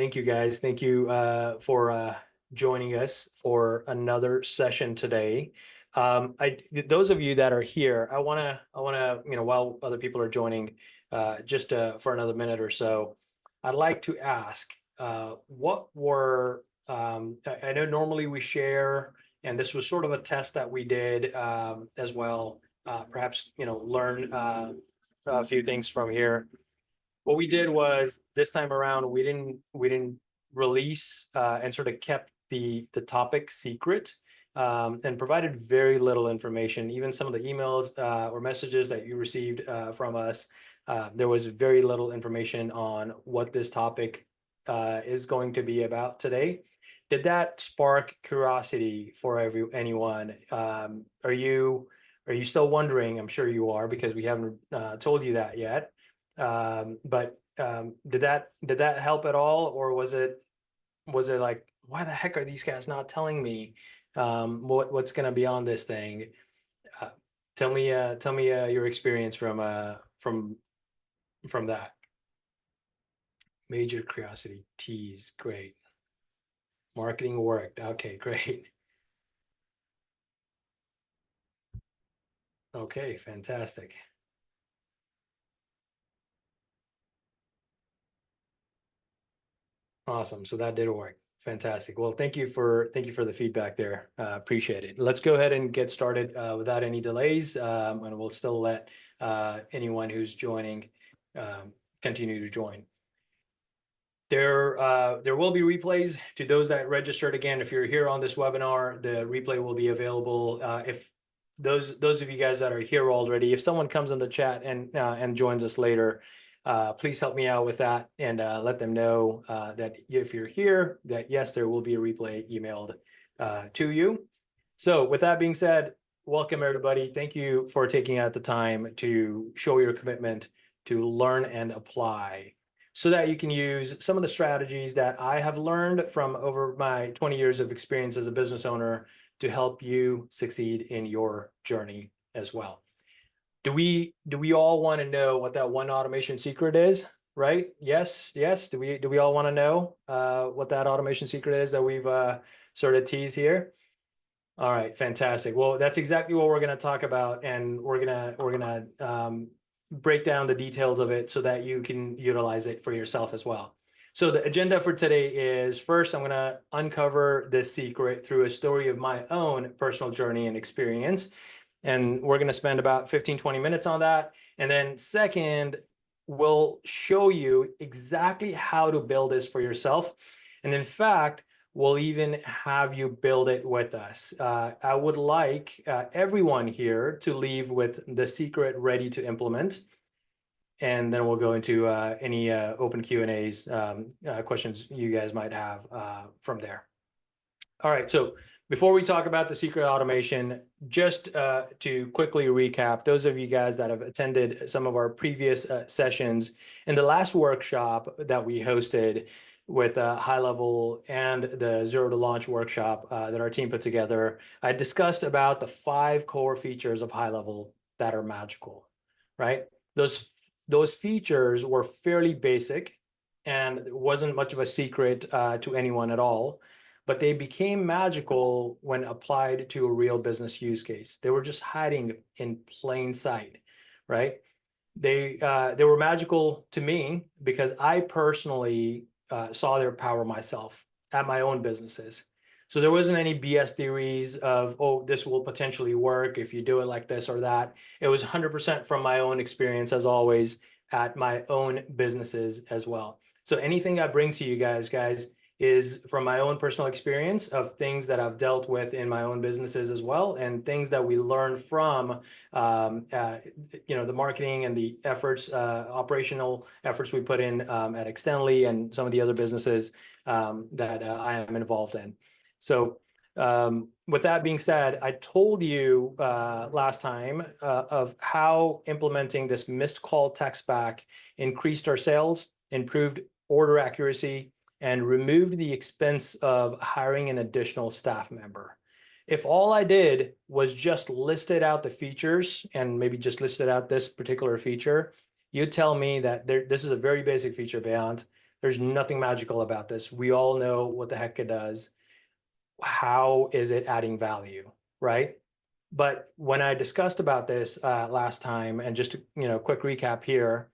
Thank you, guys. Thank you for joining us for another session today. Those of you that are here, I wanna, while other people are joining, just for another minute or so, I'd like to ask, what were I know normally we share, and this was sort of a test that we did as well. Perhaps learn a few things from here. What we did was this time around we didn't release and sort of kept the topic secret, and provided very little information. Even some of the emails or messages that you received from us, there was very little information on what this topic is going to be about today. Did that spark curiosity for anyone? Are you still wondering? I'm sure you are, because we haven't told you that yet. But did that help at all, or was it like, why the heck are these guys not telling me what's going to be on this thing? Uh, tell me your experience from that. Major curiosity, tease, great. Marketing worked. Okay, great. Okay, fantastic. Awesome. So that did work. Fantastic. Well, thank you for the feedback there. Appreciate it. Let's go ahead and get started without any delays, and we'll still let anyone who's joining continue to join. There will be replays to those that registered. Again, if you're here on this webinar, the replay will be available. If those of you guys that are here already, if someone comes in the chat and joins us later, please help me out with that, and let them know that if you're here, that yes, there will be a replay emailed to you. So with that being said, welcome everybody. Thank you for taking out the time to show your commitment to learn and apply, so that you can use some of the strategies that I have learned from over my 20 years of experience as a business owner to help you succeed in your journey as well. Do we all want to know what that one automation secret is, right? Yes. Do we all want to know what that automation secret is that we've sort of teased here? All right, fantastic. Well, that's exactly what we're going to talk about, and we're gonna break down the details of it so that you can utilize it for yourself as well. So the agenda for today is, first, I'm going to uncover this secret through a story of my own personal journey and experience. And we're going to spend about 15-20 minutes on that. And then second, we'll show you exactly how to build this for yourself. And in fact, we'll even have you build it with us. I would like everyone here to leave with the secret ready to implement. And then we'll go into any open Q&As, questions you guys might have from there. All right, so before we talk about the secret automation, just to quickly recap, those of you guys that have attended some of our previous sessions, in the last workshop that we hosted with HighLevel and the Zero to Launch workshop that our team put together, I discussed about the 5 core features of HighLevel that are magical, right? Those features were fairly basic, and it wasn't much of a secret to anyone at all, but they became magical when applied to a real business use case. They were just hiding in plain sight, right? They were magical to me because I personally saw their power myself at my own businesses. So there wasn't any BS theories of, oh, this will potentially work if you do it like this or that. It was 100% from my own experience, as always, at my own businesses as well. So anything I bring to you guys is from my own personal experience of things that I've dealt with in my own businesses as well, and things that we learned from the marketing and the efforts, operational efforts we put in at Extendly and some of the other businesses that I am involved in. So with that being said, I told you last time of how implementing this missed call tech stack increased our sales, improved order accuracy, and removed the expense of hiring an additional staff member. If all I did was just listed out the features and maybe just listed out this particular feature, you'd tell me that this is a very basic feature, Beyond. There's nothing magical about this. We all know what the heck it does. How is it adding value, right? But when I discussed about this last time, and just to, quick recap here,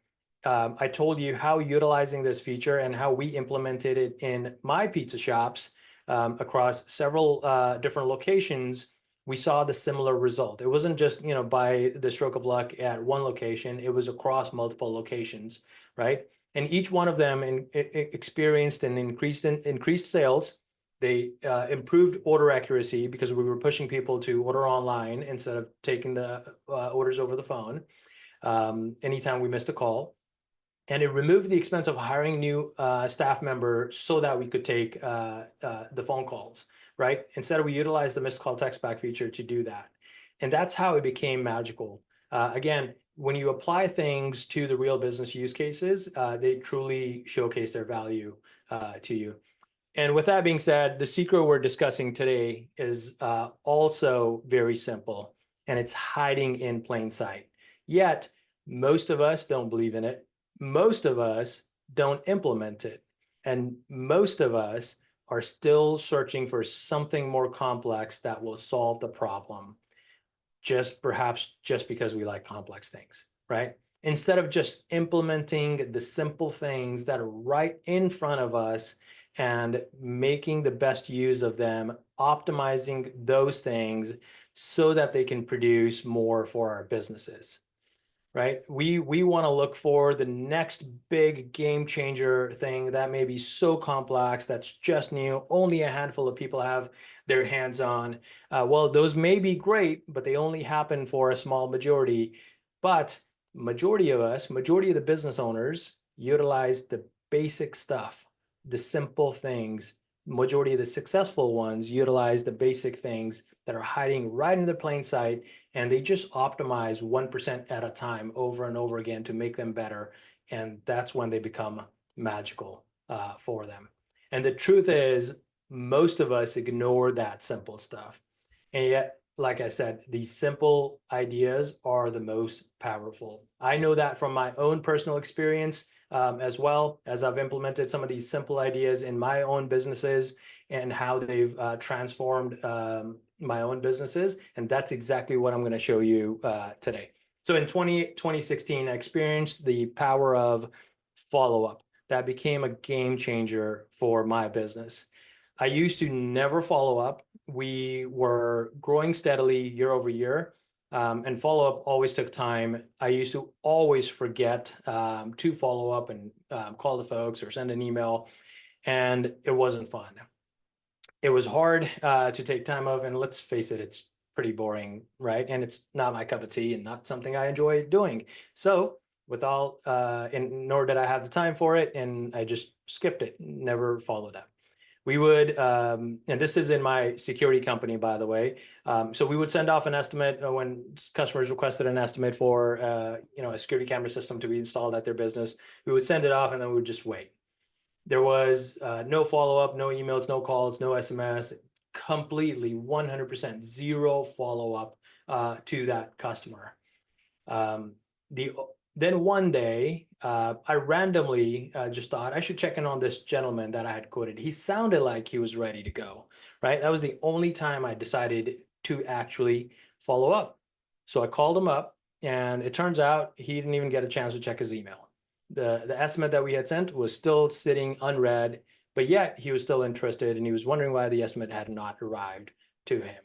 I told you how utilizing this feature and how we implemented it in my pizza shops across several different locations, we saw the similar result. It wasn't just, by the stroke of luck at one location, it was across multiple locations, right? And each one of them experienced an increased sales. They improved order accuracy because we were pushing people to order online instead of taking the orders over the phone anytime we missed a call. And it removed the expense of hiring new staff members so that we could take the phone calls, right? Instead, we utilized the missed call text back feature to do that. And that's how it became magical. Again, when you apply things to the real business use cases, they truly showcase their value to you. And with that being said, the secret we're discussing today is also very simple, and it's hiding in plain sight. Yet, most of us don't believe in it. Most of us don't implement it. And most of us are still searching for something more complex that will solve the problem, perhaps just because we like complex things, right? Instead of just implementing the simple things that are right in front of us and making the best use of them, optimizing those things so that they can produce more for our businesses, right? We want to look for the next big game changer thing that may be so complex, that's just new, only a handful of people have their hands on. Well, those may be great, but they only happen for a small majority. But majority of the business owners utilize the basic stuff, the simple things. Majority of the successful ones utilize the basic things that are hiding right in the plain sight, and they just optimize 1% at a time over and over again to make them better. And that's when they become magical for them. And the truth is, most of us ignore that simple stuff. And yet, like I said, these simple ideas are the most powerful. I know that from my own personal experience as well, as I've implemented some of these simple ideas in my own businesses and how they've transformed my own businesses. And that's exactly what I'm going to show you today. So in 2016, I experienced the power of follow-up. That became a game changer for my business. I used to never follow up. We were growing steadily year over year, and follow-up always took time. I used to always forget to follow up and call the folks or send an email, and it wasn't fun. It was hard to take time of, and let's face it, it's pretty boring, right? And it's not my cup of tea and not something I enjoy doing. So nor did I have the time for it, and I just skipped it, never followed up. We would, and this is in my security company, by the way. So we would send off an estimate when customers requested an estimate for, a security camera system to be installed at their business. We would send it off, and then we would just wait. There was no follow-up, no emails, no calls, no SMS, completely 100% zero follow-up to that customer. Then one day, I randomly just thought I should check in on this gentleman that I had quoted. He sounded like he was ready to go, right? That was the only time I decided to actually follow up. So I called him up, and it turns out he didn't even get a chance to check his email. The estimate that we had sent was still sitting unread, but yet he was still interested, and he was wondering why the estimate had not arrived to him.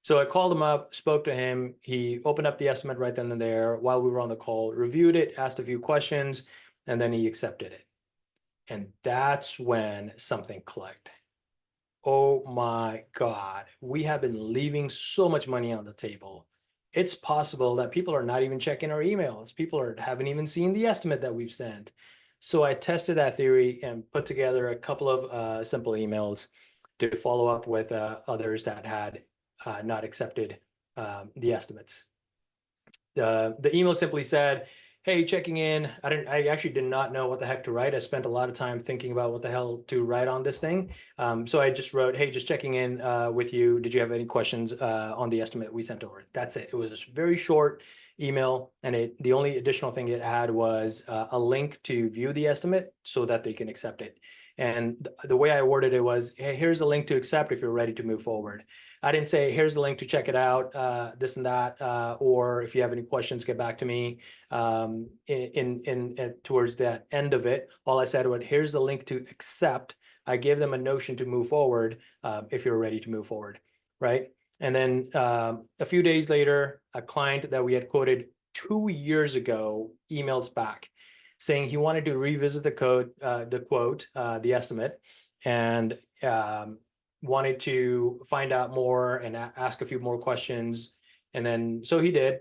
So I called him up, spoke to him. He opened up the estimate right then and there while we were on the call, reviewed it, asked a few questions, and then he accepted it. And that's when something clicked. Oh my God, we have been leaving so much money on the table. It's possible that people are not even checking our emails. People haven't even seen the estimate that we've sent. So I tested that theory and put together a couple of simple emails to follow up with others that had not accepted the estimates. The email simply said, "Hey, checking in." I actually did not know what the heck to write. I spent a lot of time thinking about what the hell to write on this thing. So I just wrote, "Hey, just checking in with you. Did you have any questions on the estimate we sent over?" That's it. It was a very short email, and the only additional thing it had was a link to view the estimate so that they can accept it. And the way I worded it was, hey, here's a link to accept if you're ready to move forward. I didn't say, here's the link to check it out, this and that, or if you have any questions, get back to me. Towards that end of it, all I said was, here's the link to accept. I gave them a notion to move forward if you're ready to move forward, right? And then a few days later, a client that we had quoted 2 years ago emails back saying he wanted to revisit the quote, the estimate, and wanted to find out more and ask a few more questions. And then, so he did.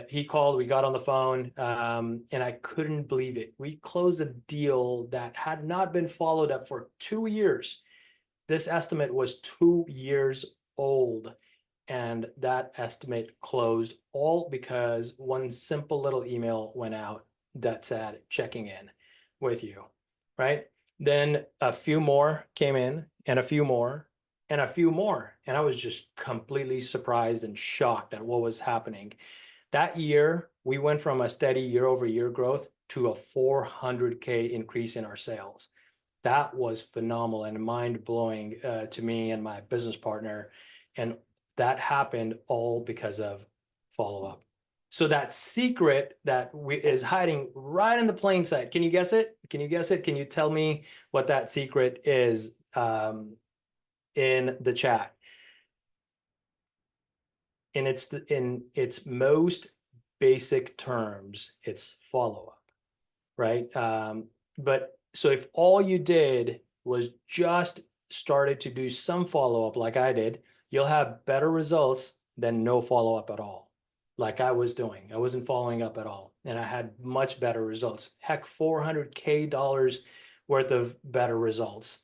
He called, we got on the phone, and I couldn't believe it. We closed a deal that had not been followed up for 2 years. This estimate was 2 years old, and that estimate closed all because one simple little email went out that said, checking in with you, right? Then a few more came in, and a few more, and a few more. And I was just completely surprised and shocked at what was happening. That year, we went from a steady year-over-year growth to a 400K increase in our sales. That was phenomenal and mind-blowing to me and my business partner. And that happened all because of follow-up. So that secret that is hiding right in the plain sight, can you guess it? Can you guess it? Can you tell me what that secret is in the chat? In its most basic terms, it's follow-up, right? But so if all you did was just started to do some follow-up like I did, you'll have better results than no follow-up at all, like I was doing. I wasn't following up at all, and I had much better results. Heck, $400K worth of better results.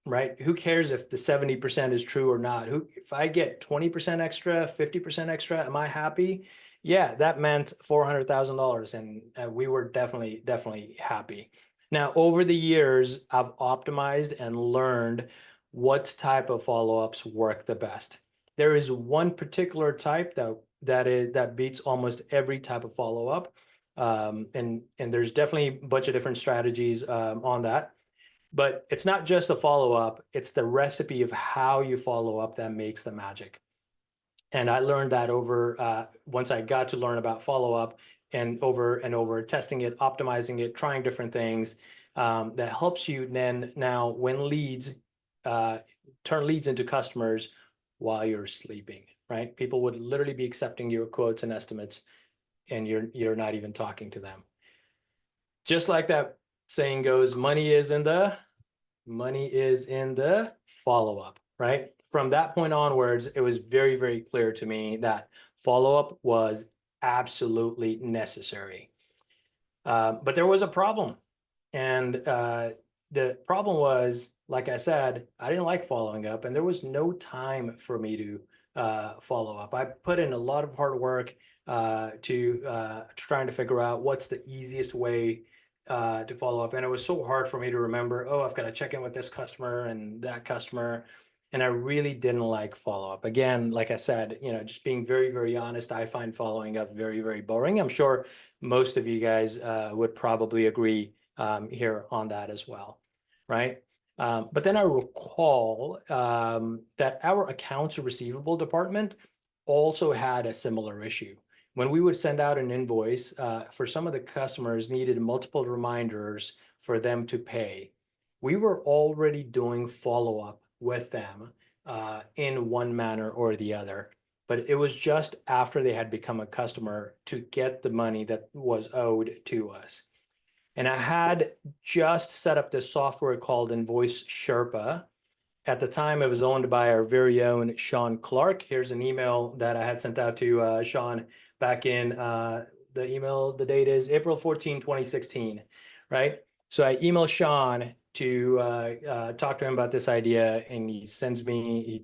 Right? Who cares if the 70% is true or not? If I get 20% extra, 50% extra, am I happy? Yeah, that meant $400,000, and we were definitely happy. Now, over the years, I've optimized and learned what type of follow-ups work the best. There is one particular type that beats almost every type of follow-up, and there's definitely a bunch of different strategies on that. But it's not just the follow-up, it's the recipe of how you follow up that makes the magic. And I learned that once I got to learn about follow-up and over testing it, optimizing it, trying different things, that helps you then now when leads, turn leads into customers while you're sleeping, right? People would literally be accepting your quotes and estimates, and you're not even talking to them. Just like that saying goes, money is in the follow-up, right? From that point onwards, it was very clear to me that follow-up was absolutely necessary. But there was a problem. And the problem was, like I said, I didn't like following up, and there was no time for me to follow up. I put in a lot of hard work to trying to figure out what's the easiest way to follow up. And it was so hard for me to remember, oh, I've got to check in with this customer and that customer. And I really didn't like follow-up. Again, like I said, just being very honest, I find following up very boring. I'm sure most of you guys would probably agree here on that as well, right? But then I recall that our accounts receivable department also had a similar issue. When we would send out an invoice, for some of the customers needed multiple reminders for them to pay. We were already doing follow-up with them in one manner or the other, but it was just after they had become a customer to get the money that was owed to us. And I had just set up this software called Invoice Sherpa. At the time, it was owned by our very own Sean Clark. Here's an email that I had sent out to Sean back in the email. The date is April 14, 2016, right? So I emailed Sean to talk to him about this idea, and he sends me,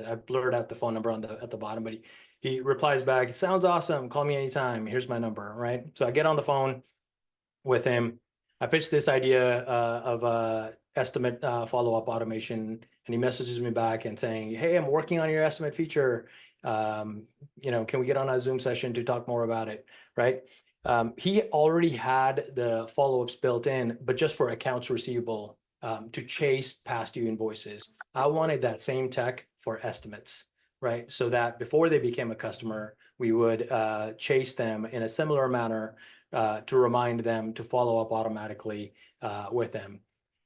I blurred out the phone number at the bottom, but he replies back, sounds awesome, call me anytime, here's my number, right? So I get on the phone with him. I pitched this idea of estimate follow-up automation, and he messages me back and saying, hey, I'm working on your estimate feature. Can we get on a Zoom session to talk more about it, right? He already had the follow-ups built in, but just for accounts receivable, to chase past due invoices. I wanted that same tech for estimates, right? So that before they became a customer, we would chase them in a similar manner to remind them to follow up automatically with them.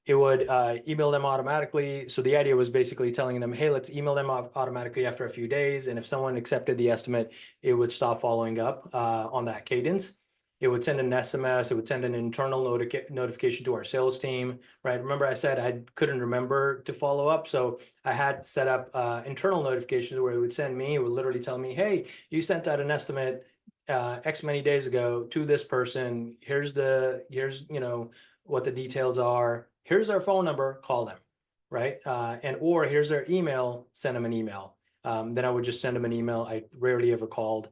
It would email them automatically. So the idea was basically telling them, hey, let's email them automatically after a few days. And if someone accepted the estimate, it would stop following up on that cadence. It would send an SMS. It would send an internal notification to our sales team, right? Remember I said I couldn't remember to follow up. So I had set up internal notifications where it would send me, it would literally tell me, hey, you sent out an estimate X many days ago to this person. Here's what the details are. Here's their phone number, call them, right? Or here's their email, send them an email. Then I would just send them an email. I rarely ever called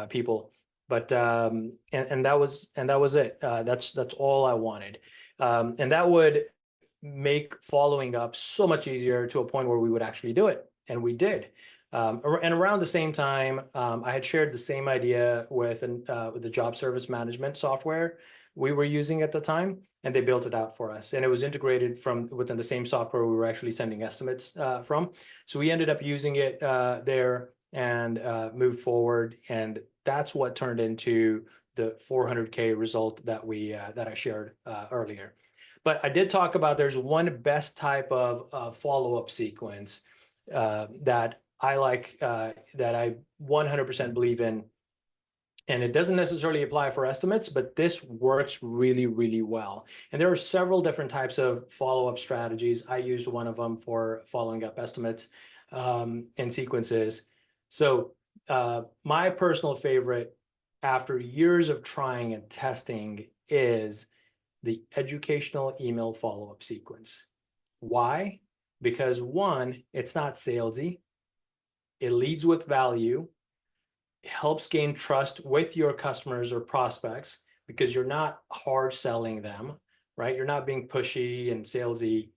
people, but and that was it. That's all I wanted, and that would make following up so much easier to a point where we would actually do it, and we did. And around the same time, I had shared the same idea with the job service management software we were using at the time, and they built it out for us. And it was integrated from within the same software we were actually sending estimates from. So we ended up using it there and moved forward. And that's what turned into the 400K result that I shared earlier. But I did talk about there's one best type of follow-up sequence that I like, that I 100% believe in. And it doesn't necessarily apply for estimates, but this works really, really well. And there are several different types of follow-up strategies. I used one of them for following up estimates and sequences. So my personal favorite, after years of trying and testing, is the educational email follow-up sequence. Why? Because one, it's not salesy. It leads with value. Helps gain trust with your customers or prospects because you're not hard selling them, right? You're not being pushy and salesy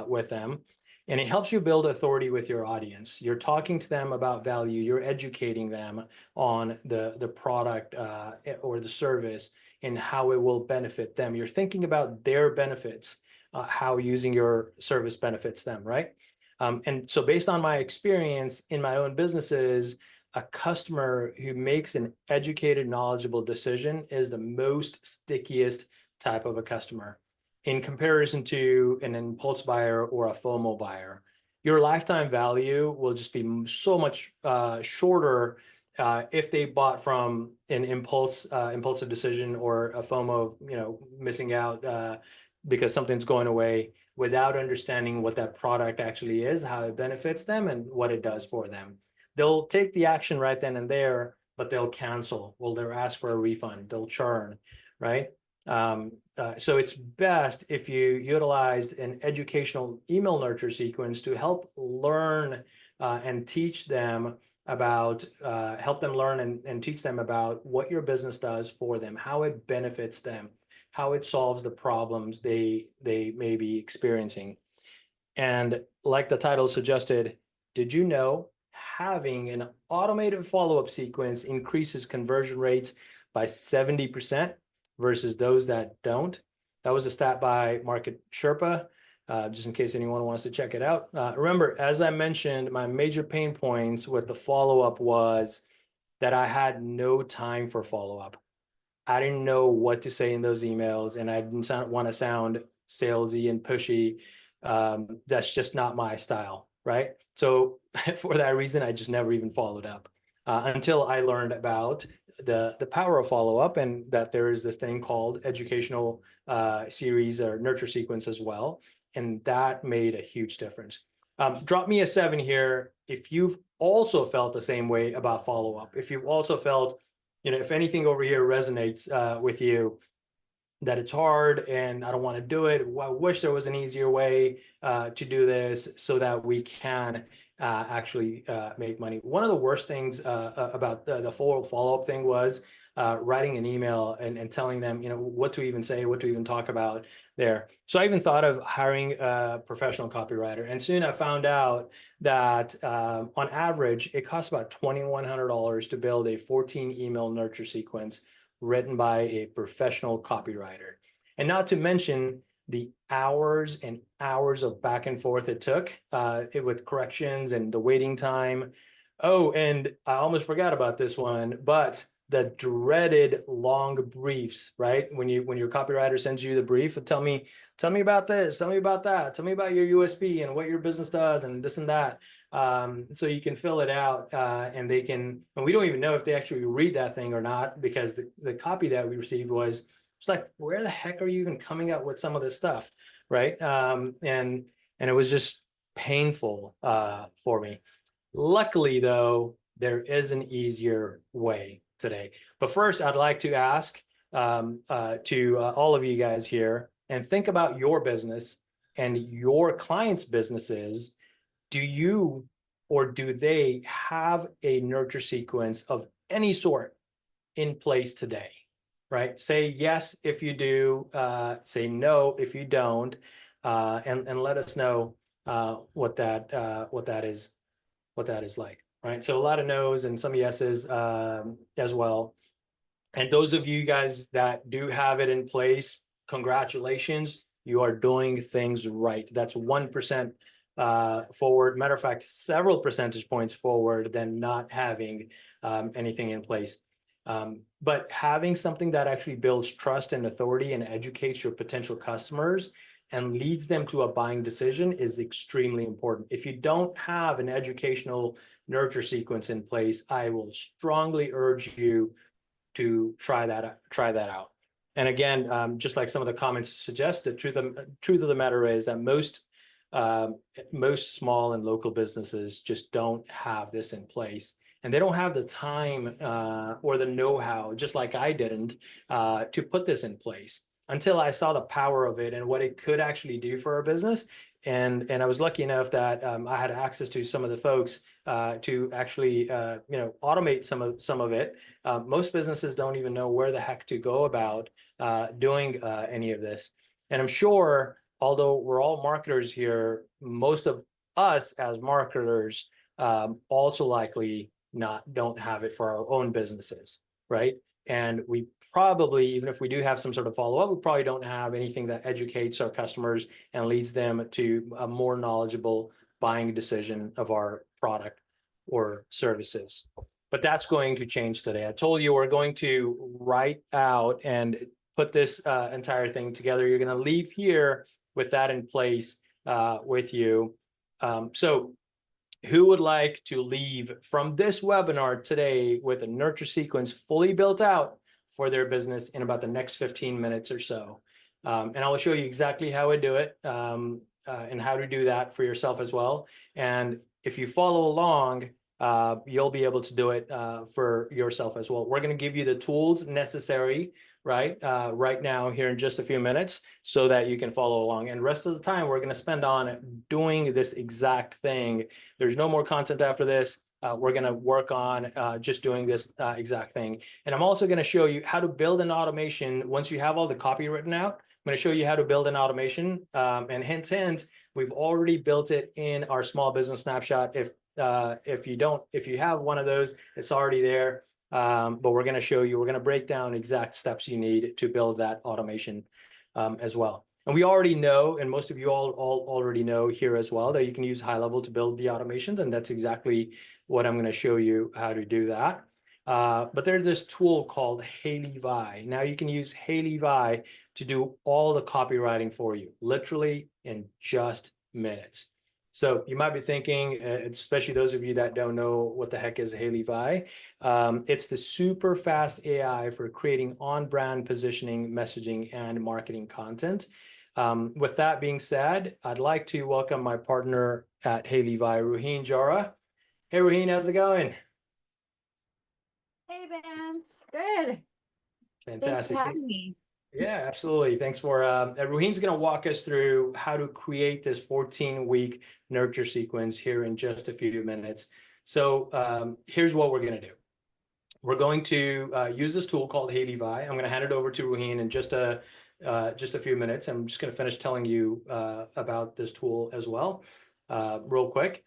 with them. And it helps you build authority with your audience. You're talking to them about value. You're educating them on the product or the service and how it will benefit them. You're thinking about their benefits, how using your service benefits them, right? And so based on my experience in my own businesses, a customer who makes an educated, knowledgeable decision is the most stickiest type of a customer in comparison to an impulse buyer or a FOMO buyer. Your lifetime value will just be so much shorter if they bought from an impulsive decision or a FOMO, missing out because something's going away without understanding what that product actually is, how it benefits them, and what it does for them. They'll take the action right then and there, but they'll cancel. Well, they'll ask for a refund. They'll churn, right? So it's best if you utilize an educational email nurture sequence to help learn and teach them about, help them learn and teach them about what your business does for them, how it benefits them, how it solves the problems they may be experiencing. And like the title suggested, did you know having an automated follow-up sequence increases conversion rates by 70% versus those that don't? That was a stat by Market Sherpa, just in case anyone wants to check it out. Remember, as I mentioned, my major pain points with the follow-up was that I had no time for follow-up. I didn't know what to say in those emails, and I didn't want to sound salesy and pushy. That's just not my style, right? So for that reason, I just never even followed up until I learned about the power of follow-up and that there is this thing called educational series or nurture sequence as well. And that made a huge difference. Drop me a 7 here if you've also felt the same way about follow-up. If you've also felt, if anything over here resonates with you, that it's hard and I don't want to do it. I wish there was an easier way to do this so that we can actually make money. One of the worst things about the follow-up thing was writing an email and telling them, what to even say, what to even talk about there. So I even thought of hiring a professional copywriter. And soon I found out that on average, it costs about $2,100 to build a 14 email nurture sequence written by a professional copywriter. And not to mention the hours and hours of back and forth it took with corrections and the waiting time. Oh, and I almost forgot about this one, but the dreaded long briefs, right? When your copywriter sends you the brief, tell me about this, tell me about that, tell me about your USP and what your business does and this and that. So you can fill it out and we don't even know if they actually read that thing or not, because the copy that we received was, it's like, where the heck are you even coming up with some of this stuff, right? And it was just painful for me. Luckily, though, there is an easier way today. But first, I'd like to ask to all of you guys here, and think about your business and your clients' businesses. Do you or do they have a nurture sequence of any sort in place today? Right? Say yes if you do, say no if you don't, and let us know what that is like. Right? So a lot of no's and some yeses as well. And those of you guys that do have it in place, congratulations, you are doing things right. That's 1% forward. Matter of fact, several percentage points forward than not having anything in place. But having something that actually builds trust and authority and educates your potential customers and leads them to a buying decision is extremely important. If you don't have an educational nurture sequence in place, I will strongly urge you to try that out. And again, just like some of the comments suggest, the truth of the matter is that most small and local businesses just don't have this in place, and they don't have the time or the know-how, just like I didn't, to put this in place until I saw the power of it and what it could actually do for our business. And I was lucky enough that I had access to some of the folks to actually automate some of it. Most businesses don't even know where the heck to go about doing any of this. And I'm sure, although we're all marketers here, most of us as marketers also likely don't have it for our own businesses, right? And we probably, even if we do have some sort of follow-up, we probably don't have anything that educates our customers and leads them to a more knowledgeable buying decision of our product or services. But that's going to change today. I told you we're going to write out and put this entire thing together. You're going to leave here with that in place with you. So who would like to leave from this webinar today with a nurture sequence fully built out for their business in about the next 15 minutes or so? And I will show you exactly how I do it and how to do that for yourself as well. And if you follow along, you'll be able to do it for yourself as well. We're going to give you the tools necessary right now here in just a few minutes so that you can follow along. And rest of the time, we're going to spend on doing this exact thing. There's no more content after this. We're going to work on just doing this exact thing. And I'm also going to show you how to build an automation. Once you have all the copy written out, I'm going to show you how to build an automation. And hint, we've already built it in our small business snapshot. If you have one of those, it's already there. But we're going to show you, we're going to break down exact steps you need to build that automation as well. And we already know, and most of you all already know here as well, that you can use HighLevel to build the automations. And that's exactly what I'm going to show you how to do that. But there's this tool called HighLevel. Now you can use HighLevel to do all the copywriting for you, literally in just minutes. So you might be thinking, especially those of you that don't know what the heck is HighLevel, it's the super fast AI for creating on-brand positioning, messaging, and marketing content. With that being said, I'd like to welcome my partner at HighLevel, Ruheen Jara. Hey, Ruheen, how's it going? Hey, Ben. Good. Fantastic. Thanks for having me. Yeah, absolutely. Thanks for Ruhin's going to walk us through how to create this 14-week nurture sequence here in just a few minutes. So here's what we're going to do. We're going to use this tool called HighLevel. I'm going to hand it over to Ruhin in just a few minutes. I'm just going to finish telling you about this tool as well, real quick.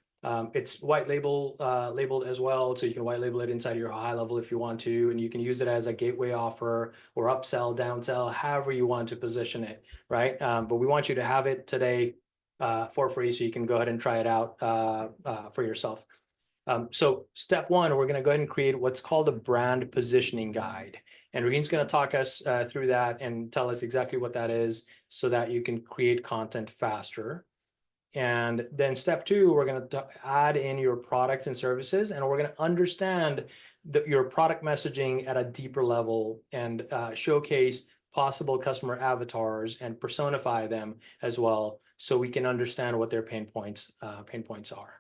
It's white labeled as well, so you can white label it inside your HighLevel if you want to, and you can use it as a gateway offer or upsell, downsell, however you want to position it, right? But we want you to have it today for free, so you can go ahead and try it out for yourself. So step one, we're going to go ahead and create what's called a brand positioning guide. And Ruhin's going to talk us through that and tell us exactly what that is so that you can create content faster. And then step two, we're going to add in your products and services, and we're going to understand your product messaging at a deeper level and showcase possible customer avatars and personify them as well, so we can understand what their pain points are.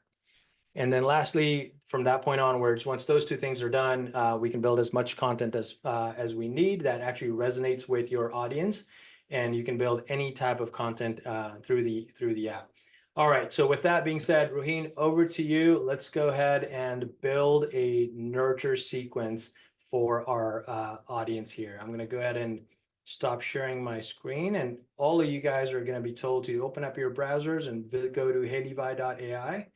And then lastly, from that point onwards, once those two things are done, we can build as much content as we need that actually resonates with your audience, and you can build any type of content through the app. All right, so with that being said, Ruhin, over to you. Let's go ahead and build a nurture sequence for our audience here. I'm going to go ahead and stop sharing my screen, and all of you guys are going to be told to open up your browsers and go to HighLevel.ai.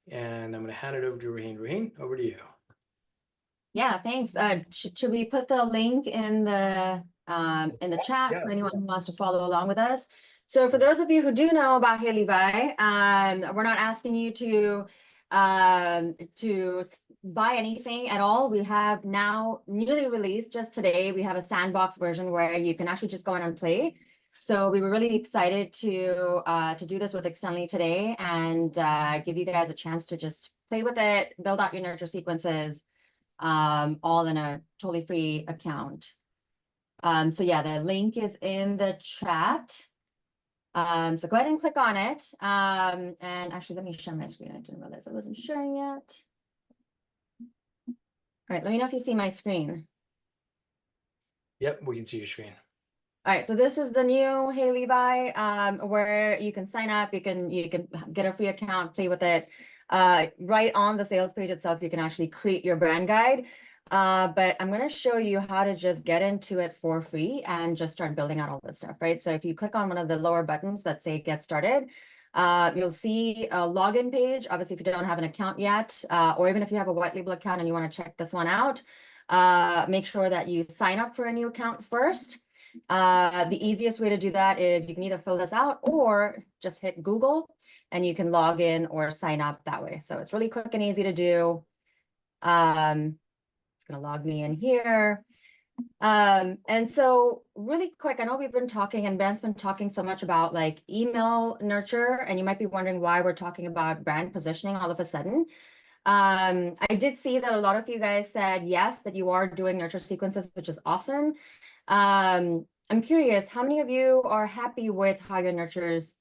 And I'm going to hand it over to Ruhin. Ruhin, over to you. Yeah, thanks. Should we put the link in the chat for anyone who wants to follow along with us? So for those of you who do know about HighLevel, we're not asking you to buy anything at all. We have now newly released just today. We have a sandbox version where you can actually just go in and play. So we were really excited to do this with Externally today and give you guys a chance to just play with it, build out your nurture sequences, all in a totally free account. So yeah, the link is in the chat. So go ahead and click on it. And actually, let me share my screen. I didn't realize I wasn't sharing yet. All right, let me know if you see my screen. Yep, we can see your screen. All right, so this is the new HighLevel, where you can sign up, you can get a free account, play with it. Right on the sales page itself, you can actually create your brand guide. But I'm going to show you how to just get into it for free and just start building out all this stuff, right? So if you click on one of the lower buttons that say get started, you'll see a login page. Obviously, if you don't have an account yet, or even if you have a white label account and you want to check this one out, make sure that you sign up for a new account first. The easiest way to do that is you can either fill this out or just hit Google and you can log in or sign up that way. So it's really quick and easy to do. It's going to log me in here. And so really quick, I know we've been talking and Ben's been talking so much about like email nurture, and you might be wondering why we're talking about brand positioning all of a sudden. I did see that a lot of you guys said yes, that you are doing nurture sequences, which is awesome. I'm curious, how many of you are happy with how your nurtures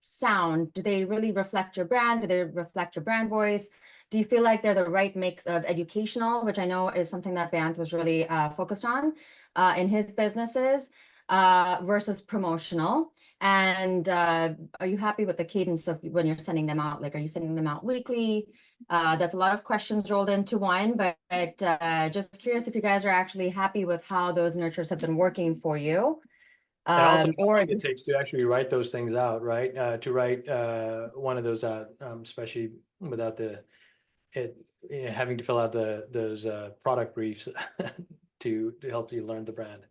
sound? Do they really reflect your brand? Do they reflect your brand voice? Do you feel like they're the right mix of educational, which I know is something that Banth was really focused on in his businesses, versus promotional? And are you happy with the cadence of when you're sending them out? Like, are you sending them out weekly? That's a lot of questions rolled into one, but just curious if you guys are actually happy with how those nurtures have been working for you. And also, how Or long it takes to actually write those things out, right? To write one of those out, especially without having to fill out those product briefs to help you learn the brand.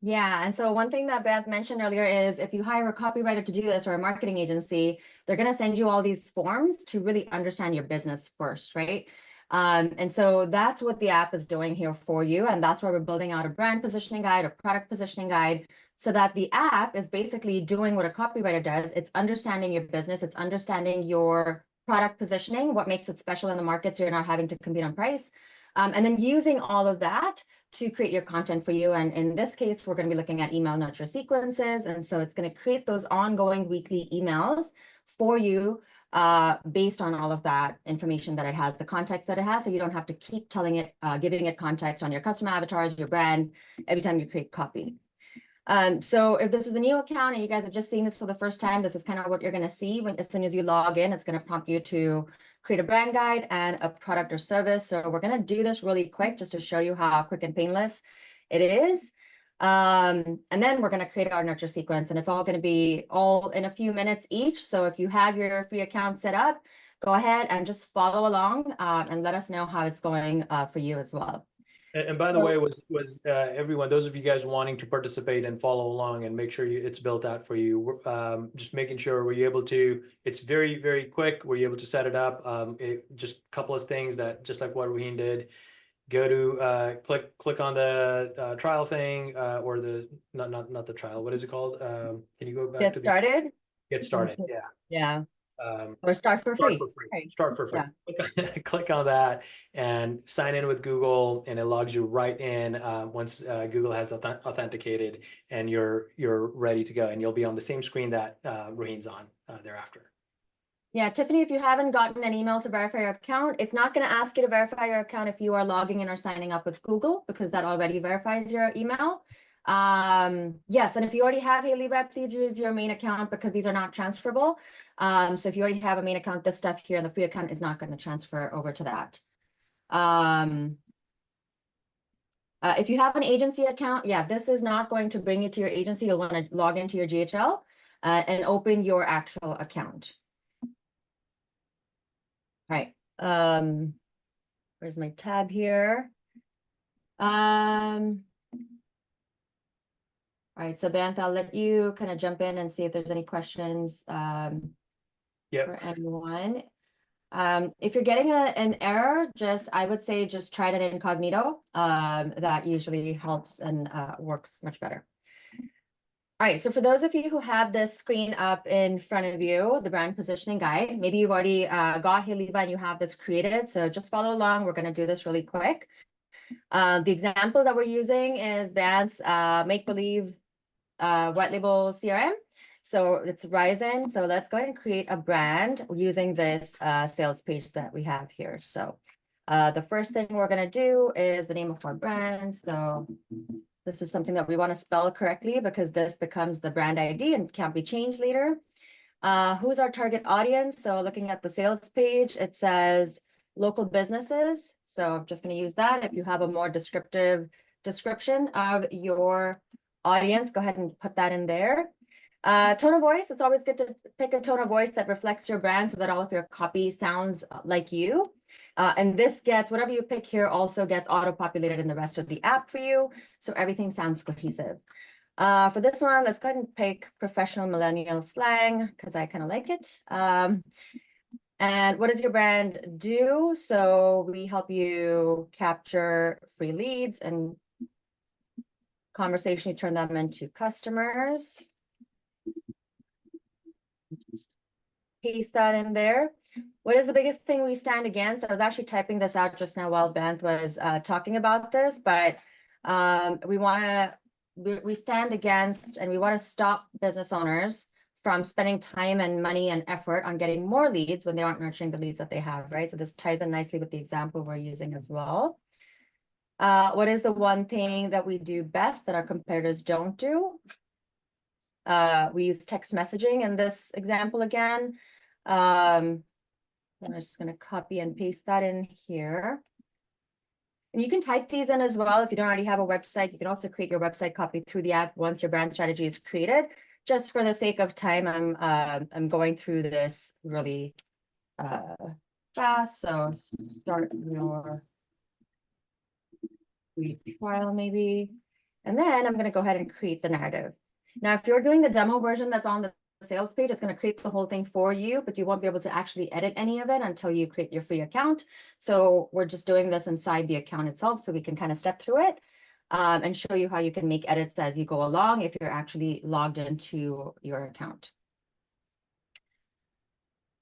yeah, and so one thing that Beth mentioned earlier is if you hire a copywriter to do this or a marketing agency, they're going to send you all these forms to really understand your business first, right? And so that's what the app is doing here for you. And that's why we're building out a brand positioning guide, a product positioning guide, so that the app is basically doing what a copywriter does. It's understanding your business. It's understanding your product positioning, what makes it special in the market so you're not having to compete on price. And then using all of that to create your content for you. And in this case, we're going to be looking at email nurture sequences. And so it's going to create those ongoing weekly emails for you based on all of that information that it has, the context that it has. So you don't have to keep telling it, giving it context on your customer avatars, your brand, every time you create copy. So if this is a new account and you guys have just seen this for the first time, this is kind of what you're going to see when, as soon as you log in, it's going to prompt you to create a brand guide and a product or service. So we're going to do this really quick just to show you how quick and painless it is. And then we're going to create our nurture sequence, and it's all going to be all in a few minutes each. So if you have your free account set up, go ahead and just follow along and let us know how it's going for you as well. And by the way, was everyone, those of you guys wanting to participate and follow along and make sure it's built out for you, just making sure, were you able to, it's very, very quick. Were you able to set it up? Just a couple of things that, just like what Raheen did, go to click on the trial thing or the, not the trial. What is it called? Can you go back to Get started? Get started? Yeah. Yeah. Or start for free. Right. Start for free. Yeah. Click on that and sign in with Google, and it logs you right in once Google has authenticated, and you're ready to go, and you'll be on the same screen that Raheen's on thereafter. Yeah, Tiffany, if you haven't gotten an email to verify your account, it's not going to ask you to verify your account if you are logging in or signing up with Google, because that already verifies your email. Yes, and if you already have HighLevel, please use your main account because these are not transferable. So if you already have a main account, this stuff here in the free account is not going to transfer over to that. If you have an agency account, yeah, this is not going to bring you to your agency. You'll want to log into your GHL and open your actual account. All right. Where's my tab here? All right, so Banth, I'll let you kind of jump in and see if there's any questions for anyone. If you're getting an error, I would say just try it in incognito. That usually helps and works much better. All right, so for those of you who have this screen up in front of you, the brand positioning guide, maybe you've already got HighLevel and you have this created. So just follow along. We're going to do this really quick. The example that we're using is Banth's make-believe white label CRM. So it's Ryzen. So let's go ahead and create a brand using this sales page that we have here. So the first thing we're going to do is the name of our brand. So this is something that we want to spell correctly because this becomes the brand ID and can't be changed later. Who's our target audience? So looking at the sales page, it says local businesses. So I'm just going to use that. If you have a more descriptive description of your audience, go ahead and put that in there. Tone of voice, it's always good to pick a tone of voice that reflects your brand so that all of your copy sounds like you. And this gets, whatever you pick here also gets auto-populated in the rest of the app for you. So everything sounds cohesive. For this one, let's go ahead and pick professional millennial slang because I kind of like it. And what does your brand do? So we help you capture free leads and conversation, you turn them into customers. Just paste that in there. What is the biggest thing we stand against? I was actually typing this out just now while Banth was talking about this, but we stand against and we want to stop business owners from spending time and money and effort on getting more leads when they aren't nurturing the leads that they have, right? So this ties in nicely with the example we're using as well. What is the one thing that we do best that our competitors don't do? We use text messaging in this example again. I'm just going to copy and paste that in here. And you can type these in as well if you don't already have a website. You can also create your website copy through the app once your brand strategy is created. Just for the sake of time, I'm going through this really fast. So start your free trial maybe. And then I'm going to go ahead and create the narrative. Now, if you're doing the demo version that's on the sales page, it's going to create the whole thing for you, but you won't be able to actually edit any of it until you create your free account. So we're just doing this inside the account itself so we can kind of step through it and show you how you can make edits as you go along if you're actually logged into your account.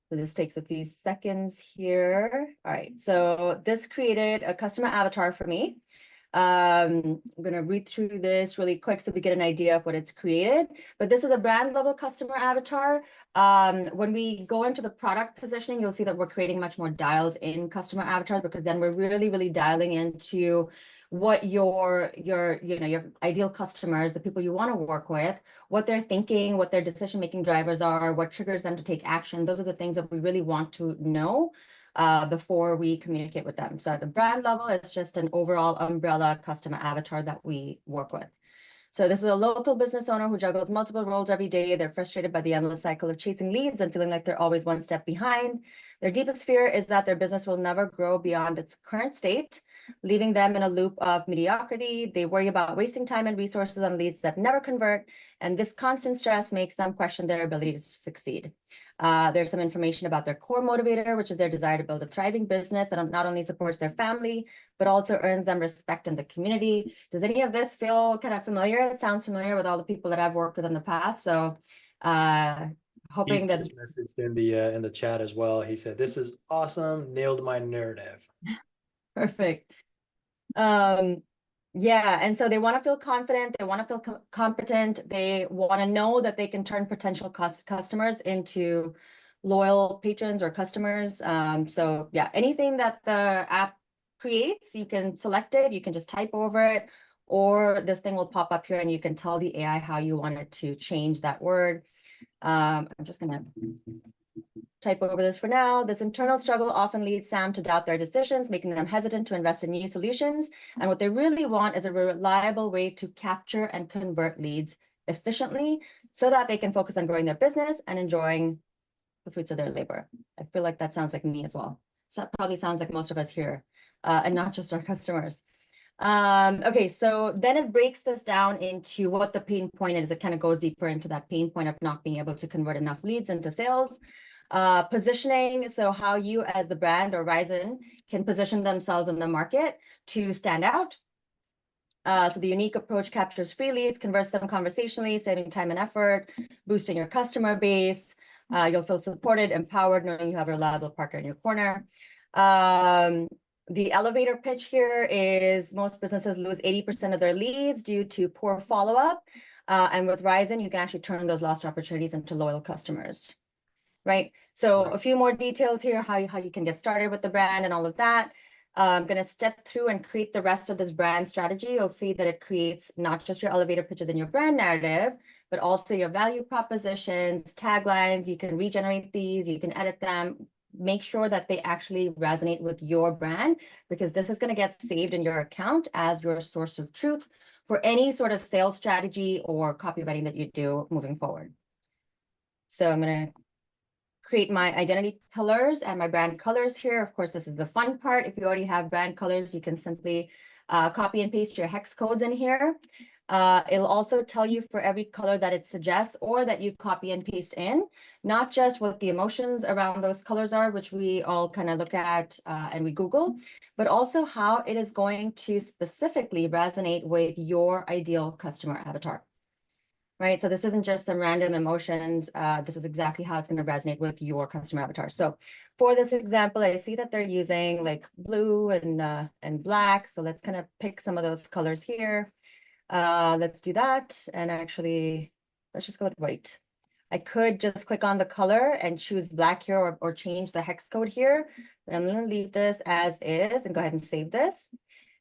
So this takes a few seconds here. All right, so this created a customer avatar for me. I'm going to read through this really quick so we get an idea of what it's created. But this is a brand level customer avatar. When we go into the product positioning, you'll see that we're creating much more dialed in customer avatars because then we're really, really dialing into what your ideal customers, the people you want to work with, what they're thinking, what their decision-making drivers are, what triggers them to take action. Those are the things that we really want to know before we communicate with them. So at the brand level, it's just an overall umbrella customer avatar that we work with. So this is a local business owner who juggles multiple roles every day. They're frustrated by the endless cycle of chasing leads and feeling like they're always one step behind. Their deepest fear is that their business will never grow beyond its current state, leaving them in a loop of mediocrity. They worry about wasting time and resources on leads that never convert, and this constant stress makes them question their ability to succeed. There's some information about their core motivator, which is their desire to build a thriving business that not only supports their family, but also earns them respect in the community. Does any of this feel kind of familiar? It sounds familiar with all the people that I've worked with in the past. So hoping He's that just messaged in the chat as well. He said, "This is awesome. Nailed my narrative." perfect. Yeah, and so they want to feel confident, they want to feel competent, they want to know that they can turn potential customers into loyal patrons or customers. So yeah, anything that the app creates, you can select it, you can just type over it, or this thing will pop up here and you can tell the AI how you want it to change that word. I'm just gonna type over this for now. This internal struggle often leads Sam to doubt their decisions, making them hesitant to invest in new solutions. And what they really want is a reliable way to capture and convert leads efficiently so that they can focus on growing their business and enjoying the fruits of their labor. I feel like that sounds like me as well. So that probably sounds like most of us here, and not just our customers. Okay, so then it breaks this down into what the pain point is. It kind of goes deeper into that pain point of not being able to convert enough leads into sales. Positioning, so how you as the brand or Ryzen can position themselves in the market to stand out. So the unique approach captures free leads, converts them conversationally, saving time and effort, boosting your customer base. You'll feel supported, empowered, knowing you have a reliable partner in your corner. The elevator pitch here is most businesses lose 80% of their leads due to poor follow-up. And with Ryzen, you can actually turn those lost opportunities into loyal customers. Right. So a few more details here, how you can get started with the brand and all of that. I'm going to step through and create the rest of this brand strategy. You'll see that it creates not just your elevator pitches and your brand narrative, but also your value propositions, taglines. You can regenerate these, you can edit them, make sure that they actually resonate with your brand, because this is going to get saved in your account as your source of truth for any sort of sales strategy or copywriting that you do moving forward. So I'm going to create my identity colors and my brand colors here. Of course, this is the fun part. If you already have brand colors, you can simply copy and paste your hex codes in here. It'll also tell you for every color that it suggests or that you copy and paste in, not just what the emotions around those colors are, which we all kind of look at and we Google, but also how it is going to specifically resonate with your ideal customer avatar. Right, so this isn't just some random emotions. This is exactly how it's going to resonate with your customer avatar. So for this example, I see that they're using like blue and black. So let's kind of pick some of those colors here. Let's do that. And actually, let's just go with white. I could just click on the color and choose black here or change the hex code here. But I'm going to leave this as is and go ahead and save this.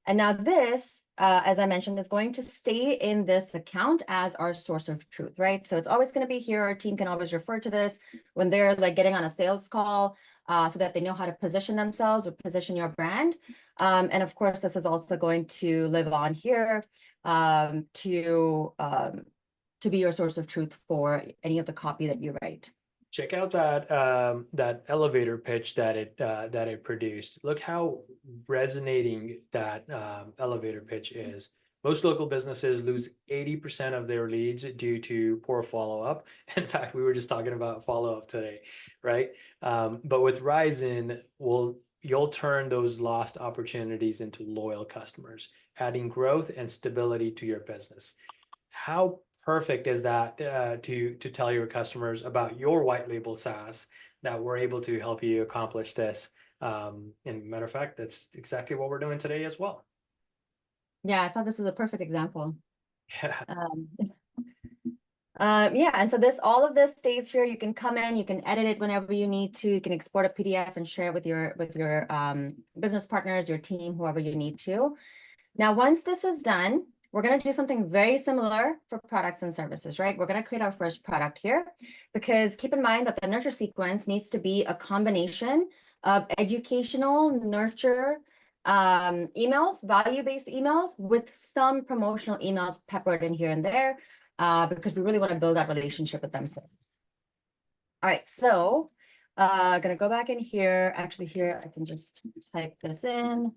And now this, as I mentioned, is going to stay in this account as our source of truth, right? So it's always going to be here. Our team can always refer to this when they're like getting on a sales call so that they know how to position themselves or position your brand. And of course, this is also going to live on here to be your source of truth for any of the copy that you write. Check out that elevator pitch that it produced. Look how resonating that elevator pitch is. Most local businesses lose 80% of their leads due to poor follow-up. In fact, we were just talking about follow-up today, right? But with Ryzen, you'll turn those lost opportunities into loyal customers, adding growth and stability to your business. How perfect is that to tell your customers about your white label SaaS that we're able to help you accomplish this. And matter of fact, that's exactly what we're doing today as well. Yeah, I thought this was a perfect example. Yeah. Yeah, and so all of this stays here. You can come in, you can edit it whenever you need to. You can export a PDF and share it with your business partners, your team, whoever you need to. Now, once this is done, we're going to do something very similar for products and services, right? We're going to create our first product here, because keep in mind that the nurture sequence needs to be a combination of educational nurture emails, value-based emails, with some promotional emails peppered in here and there, because we really want to build that relationship with them. All right, so gonna go back in here. Actually, here I can just type this in.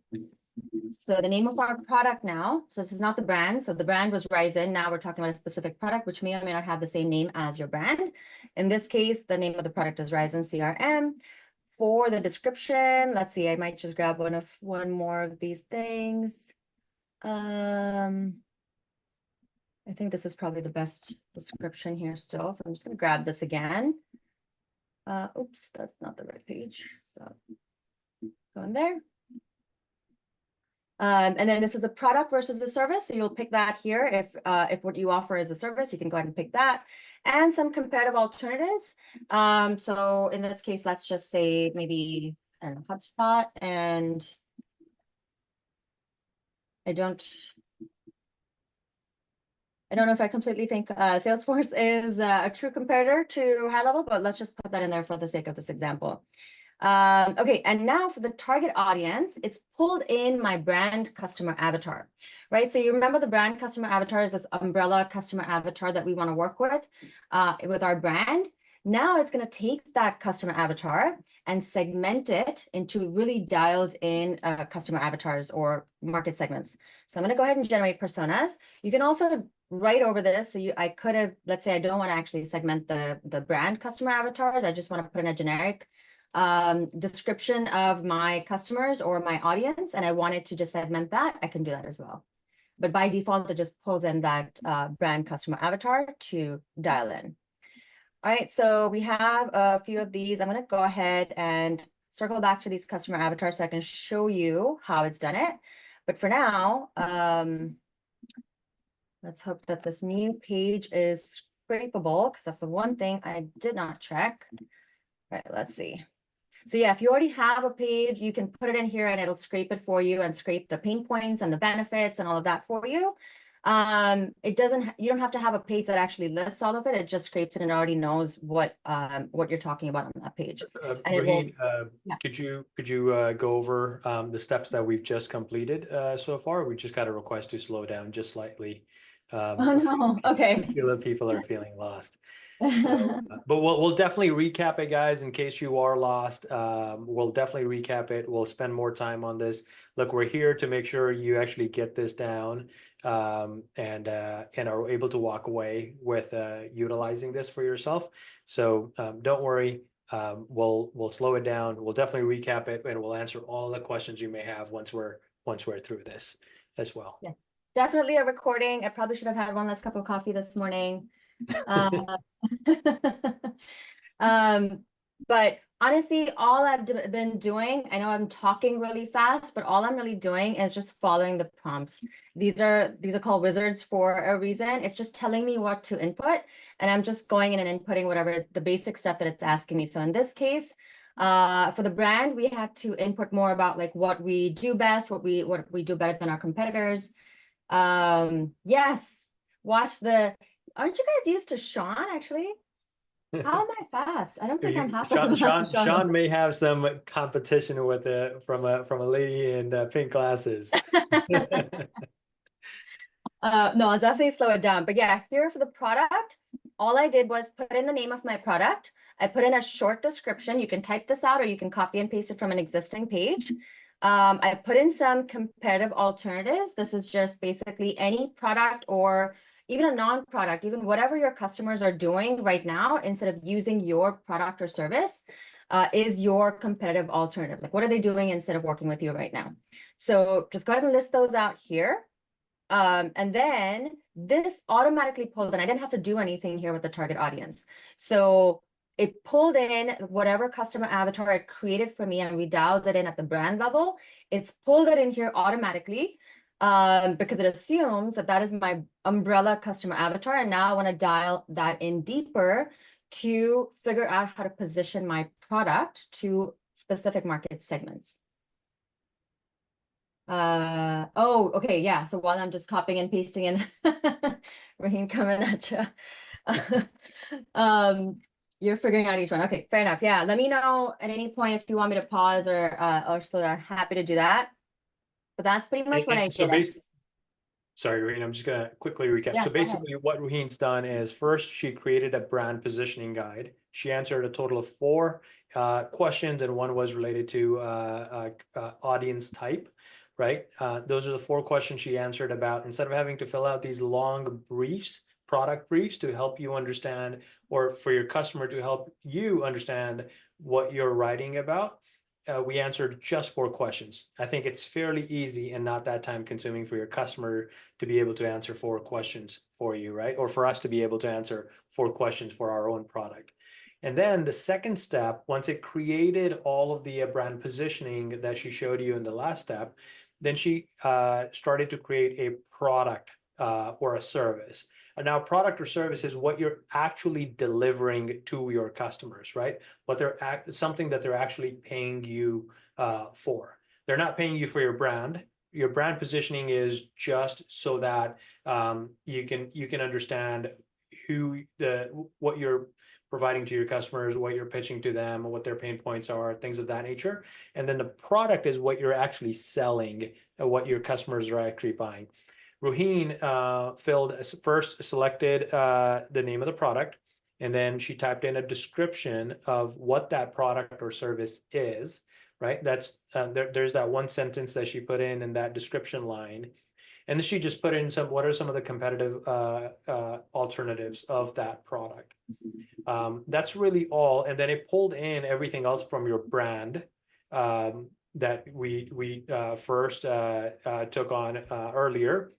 So the name of our product now, so this is not the brand. So the brand was Ryzen. Now we're talking about a specific product, which may or may not have the same name as your brand. In this case, the name of the product is Ryzen CRM. For the description, let's see, I might just grab one more of these things. I think this is probably the best description here still. So I'm just gonna grab this again. Oops, that's not the right page. So go in there. And then this is a product versus a service. So you'll pick that here. If what you offer is a service, you can go ahead and pick that. And some comparative alternatives. So in this case, let's just say maybe, I don't know, HubSpot. And I don't know if I completely think Salesforce is a true comparator to HighLevel, but let's just put that in there for the sake of this example. Okay, and now for the target audience, it's pulled in my brand customer avatar, right? So you remember the brand customer avatar is this umbrella customer avatar that we want to work with our brand. Now it's going to take that customer avatar and segment it into really dialed in customer avatars or market segments. So I'm going to go ahead and generate personas. You can also write over this. So I could have, let's say I don't want to actually segment the brand customer avatars. I just want to put in a generic description of my customers or my audience, and I wanted to just segment that, I can do that as well. But by default, it just pulls in that brand customer avatar to dial in. All right, so we have a few of these. I'm going to go ahead and circle back to these customer avatars so I can show you how it's done it. But for now, let's hope that this new page is scrapable, because that's the one thing I did not check. All right, let's see. So yeah, if you already have a page, you can put it in here and it'll scrape it for you and scrape the pain points and the benefits and all of that for you. You don't have to have a page that actually lists all of it. It just scrapes it and it already knows what you're talking about on that page. Raheen, could you go over the steps that we've just completed so far? We just got a request to slow down just slightly. Oh no, okay. I feel that people are feeling lost. So, but we'll definitely recap it, guys, in case you are lost. We'll definitely recap it. We'll spend more time on this. Look, we're here to make sure you actually get this down and are able to walk away with utilizing this for yourself. So don't worry. We'll slow it down. We'll definitely recap it, and we'll answer all the questions you may have once we're through this as well. Yeah, definitely a recording. I probably should have had one last cup of coffee this morning. But honestly, all I've been doing, I know I'm talking really fast, but all I'm really doing is just following the prompts. These are called wizards for a reason. It's just telling me what to input, and I'm just going in and inputting whatever the basic stuff that it's asking me. So in this case, for the brand, we had to input more about like what we do best, what we do better than our competitors. Yes, aren't you guys used to Sean actually? How am I fast? I don't think I'm half as fast. Sean may have some competition with from a lady in pink glasses. No, I'll definitely slow it down. But yeah, here for the product, all I did was put in the name of my product. I put in a short description. You can type this out or you can copy and paste it from an existing page. I put in some comparative alternatives. This is just basically any product or even a non-product, even whatever your customers are doing right now, instead of using your product or service, is your competitive alternative. Like, what are they doing instead of working with you right now? So just go ahead and list those out here. And then this automatically pulled in. I didn't have to do anything here with the target audience. So it pulled in whatever customer avatar it created for me, and we dialed it in at the brand level. It's pulled it in here automatically because it assumes that is my umbrella customer avatar. And now I want to dial that in deeper to figure out how to position my product to specific market segments. Oh, okay, yeah. So while I'm just copying and pasting in, Raheem coming at you. You're figuring out each one. Okay, fair enough. Yeah, let me know at any point if you want me to pause or so I'm happy to do that. But that's pretty much what I So did. sorry, Raheen, I'm just gonna quickly recap. Yeah, So go ahead. basically what Raheen's done is first she created a brand positioning guide. She answered a total of 4 questions, and one was related to audience type, right? Those are the 4 questions she answered about. Instead of having to fill out these long briefs, product briefs to help you understand, or for your customer to help you understand what you're writing about, we answered just 4 questions. I think it's fairly easy and not that time consuming for your customer to be able to answer 4 questions for you, right? Or for us to be able to answer 4 questions for our own product. And then the second step, once it created all of the brand positioning that she showed you in the last step, then she started to create a product or a service. And now product or service is what you're actually delivering to your customers, right? What they're something that they're actually paying you for. They're not paying you for your brand. Your brand positioning is just so that you can understand what you're providing to your customers, what you're pitching to them, what their pain points are, things of that nature. And then the product is what you're actually selling, what your customers are actually buying. Ruheen first selected the name of the product, and then she typed in a description of what that product or service is, right? That's there's that one sentence that she put in that description line. And then she just put in what are some of the competitive alternatives of that product. That's really all. And then it pulled in everything else from your brand that we first took on earlier.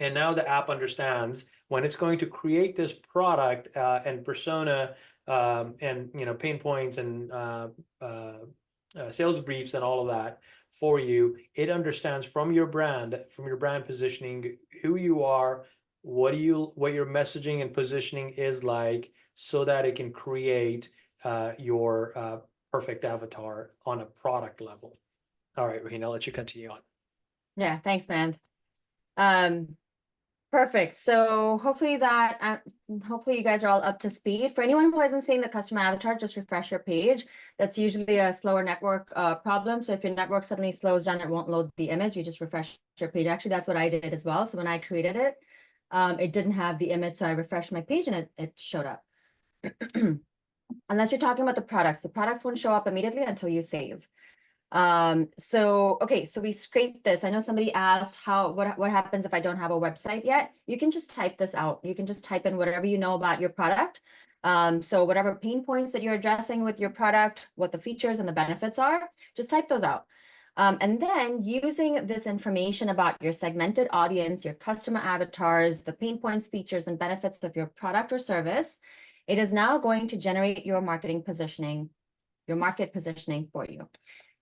And now the app understands when it's going to create this product and persona and pain points and sales briefs and all of that for you. It understands from your brand positioning, who you are, what your messaging and positioning is like, so that it can create your perfect avatar on a product level. All right, Raheen, I'll let you continue on. Yeah, thanks, man. Perfect. So hopefully you guys are all up to speed. For anyone who hasn't seen the customer avatar, just refresh your page. That's usually a slower network problem. So if your network suddenly slows down, it won't load the image. You just refresh your page. Actually, that's what I did as well. So when I created it, it didn't have the image. So I refreshed my page and it showed up. Unless you're talking about the products won't show up immediately until you save. Okay, so we scraped this. I know somebody asked what happens if I don't have a website yet. You can just type this out. You can just type in whatever you know about your product. So whatever pain points that you're addressing with your product, what the features and the benefits are, just type those out. And then using this information about your segmented audience, your customer avatars, the pain points, features, and benefits of your product or service, it is now going to generate your market positioning for you.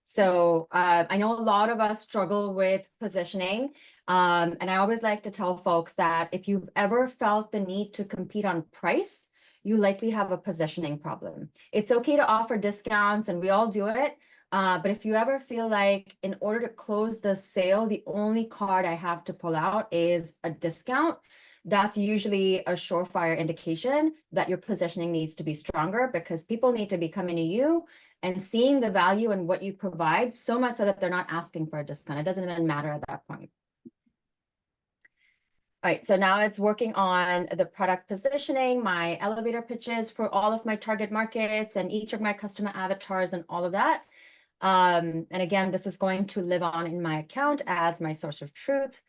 So I know a lot of us struggle with positioning. And I always like to tell folks that if you've ever felt the need to compete on price, you likely have a positioning problem. It's okay to offer discounts, and we all do it. But if you ever feel like in order to close the sale, the only card I have to pull out is a discount, that's usually a surefire indication that your positioning needs to be stronger, because people need to be coming to you and seeing the value in what you provide so much so that they're not asking for a discount. It doesn't even matter at that point. All right, so now it's working on the product positioning, my elevator pitches for all of my target markets and each of my customer avatars and all of that. And again, this is going to live on in my account as my source of truth.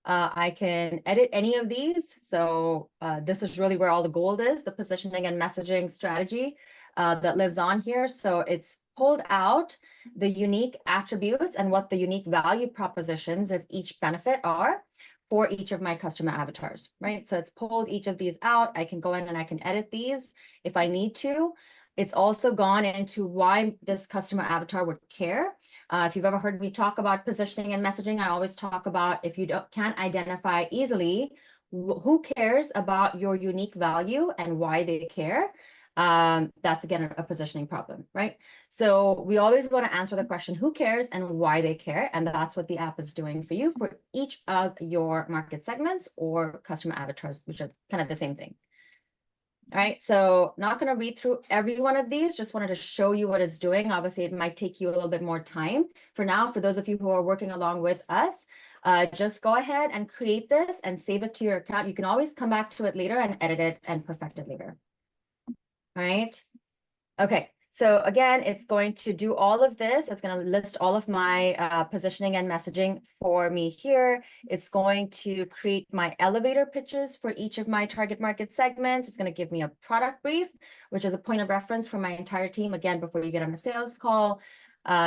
I can edit any of these. So this is really where all the gold is, the positioning and messaging strategy that lives on here. So it's pulled out the unique attributes and what the unique value propositions of each benefit are for each of my customer avatars, right? So it's pulled each of these out. I can go in and I can edit these if I need to. It's also gone into why this customer avatar would care. If you've ever heard me talk about positioning and messaging, I always talk about if you can't identify easily who cares about your unique value and why they care, that's again a positioning problem, right? So we always want to answer the question, who cares and why they care? And that's what the app is doing for you for each of your market segments or customer avatars, which are kind of the same thing. All right, so not going to read through every one of these, just wanted to show you what it's doing. Obviously, it might take you a little bit more time. For now, for those of you who are working along with us, just go ahead and create this and save it to your account. You can always come back to it later and edit it and perfect it later. All right. Okay. So again, it's going to do all of this. It's going to list all of my positioning and messaging for me here. It's going to create my elevator pitches for each of my target market segments. It's going to give me a product brief, which is a point of reference for my entire team. Again, before you get on a sales call,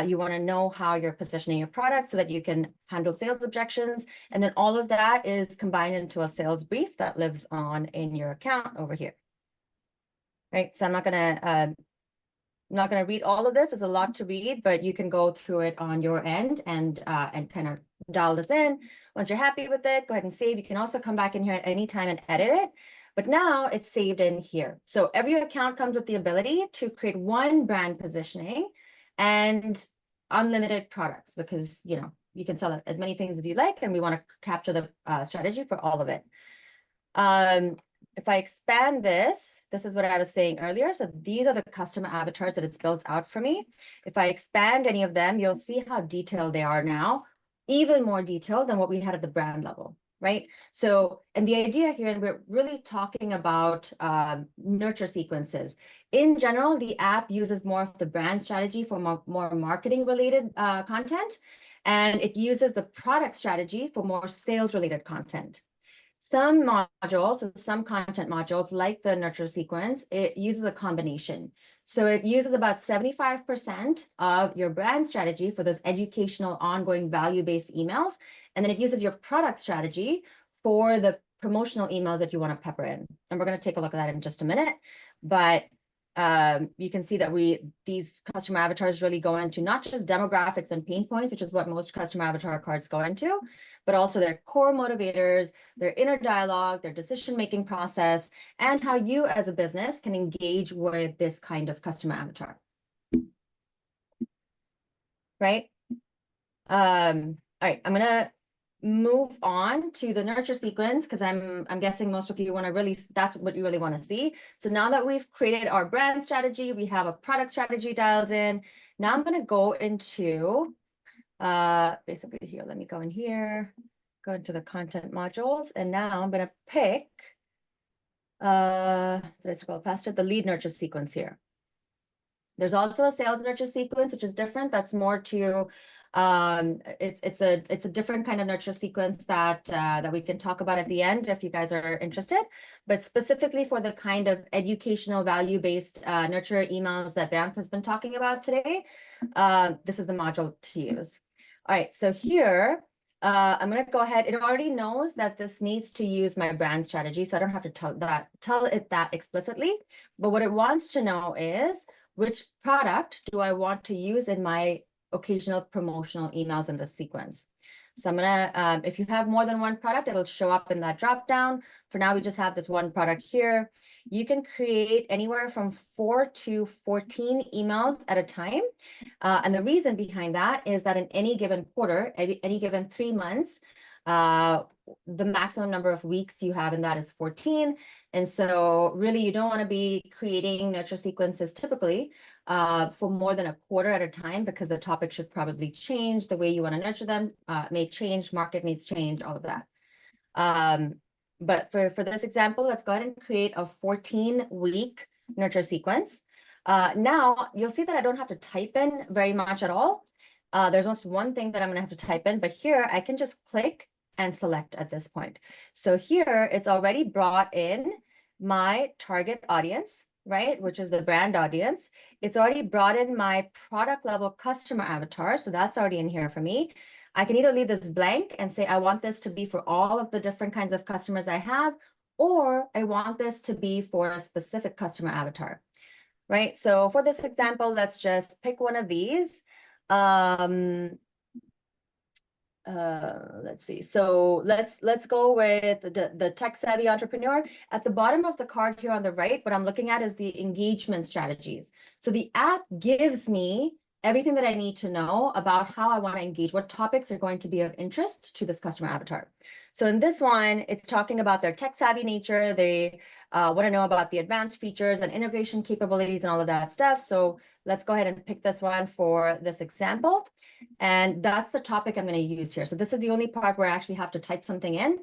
you want to know how you're positioning your product so that you can handle sales objections. And then all of that is combined into a sales brief that lives on in your account over here. Right. So I'm not going to read all of this. It's a lot to read, but you can go through it on your end and kind of dial this in. Once you're happy with it, go ahead and save. You can also come back in here at any time and edit it. But now it's saved in here. So every account comes with the ability to create one brand positioning and unlimited products because, you know, you can sell as many things as you like, and we want to capture the strategy for all of it. If I expand this, this is what I was saying earlier. So these are the customer avatars that it's built out for me. If I expand any of them, you'll see how detailed they are now, even more detailed than what we had at the brand level, right? So, and the idea here, and we're really talking about nurture sequences. In general, the app uses more of the brand strategy for more marketing related content, and it uses the product strategy for more sales related content. Some modules, some content modules like the nurture sequence, it uses a combination. So it uses about 75% of your brand strategy for those educational, ongoing value-based emails. And then it uses your product strategy for the promotional emails that you want to pepper in. And we're going to take a look at that in just a minute. But you can see that these customer avatars really go into not just demographics and pain points, which is what most customer avatar cards go into, but also their core motivators, their inner dialogue, their decision-making process, and how you as a business can engage with this kind of customer avatar. Right? All right, I'm gonna move on to the nurture sequence because I'm guessing most of you want to really, that's what you really want to see. So now that we've created our brand strategy, we have a product strategy dialed in. Now I'm going to go into basically here, let me go in here, go into the content modules, and now I'm going to pick did I scroll faster? The lead nurture sequence here. There's also a sales nurture sequence, which is different. That's more to it's a different kind of nurture sequence that that we can talk about at the end if you guys are interested. But specifically for the kind of educational value-based nurture emails that Banff has been talking about today, this is the module to use. All right, so here I'm going to go ahead. It already knows that this needs to use my brand strategy, so I don't have to tell it that explicitly. But what it wants to know is which product do I want to use in my occasional promotional emails in this sequence. So I'm gonna, if you have more than one product, it'll show up in that drop down. For now, we just have this one product here. You can create anywhere from 4 to 14 emails at a time. And the reason behind that is that in any given quarter, any given 3 months, the maximum number of weeks you have in that is 14. And so really you don't want to be creating nurture sequences typically for more than a quarter at a time, because the topic should probably change. The way you want to nurture them may change, market needs change, all of that. But for this example, let's go ahead and create a 14-week nurture sequence. Now you'll see that I don't have to type in very much at all. There's just one thing that I'm going to have to type in, but here I can just click and select at this point. So here it's already brought in my target audience, right? Which is the brand audience. It's already brought in my product level customer avatar. So that's already in here for me. I can either leave this blank and say, I want this to be for all of the different kinds of customers I have, or I want this to be for a specific customer avatar, right? So for this example, let's just pick one of these. let's see. So let's go with the tech savvy entrepreneur. At the bottom of the card here on the right, what I'm looking at is the engagement strategies. So the app gives me everything that I need to know about how I want to engage, what topics are going to be of interest to this customer avatar. So in this one, it's talking about their tech savvy nature. They want to know about the advanced features and integration capabilities and all of that stuff. So let's go ahead and pick this one for this example. And that's the topic I'm going to use here. So this is the only part where I actually have to type something in.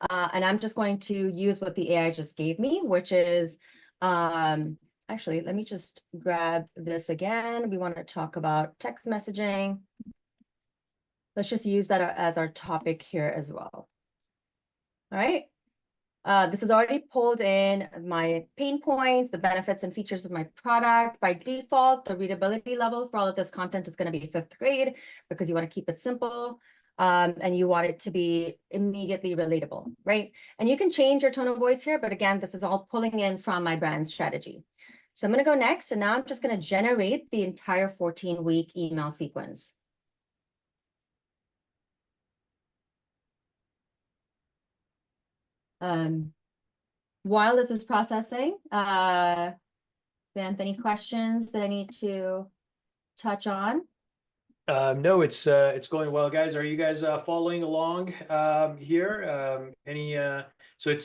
And I'm just going to use what the AI just gave me, which is, actually, let me just grab this again. We want to talk about text messaging. Let's just use that as our topic here as well. All right. This has already pulled in my pain points, the benefits and features of my product. By default, the readability level for all of this content is going to be 5th grade because you want to keep it simple and you want it to be immediately relatable, right? And you can change your tone of voice here, but again, this is all pulling in from my brand strategy. So I'm going to go next, and now I'm just going to generate the entire 14-week email sequence. While this is processing, Vanth, any questions that I need to touch on? No, it's going well, guys. Are you guys following along here? So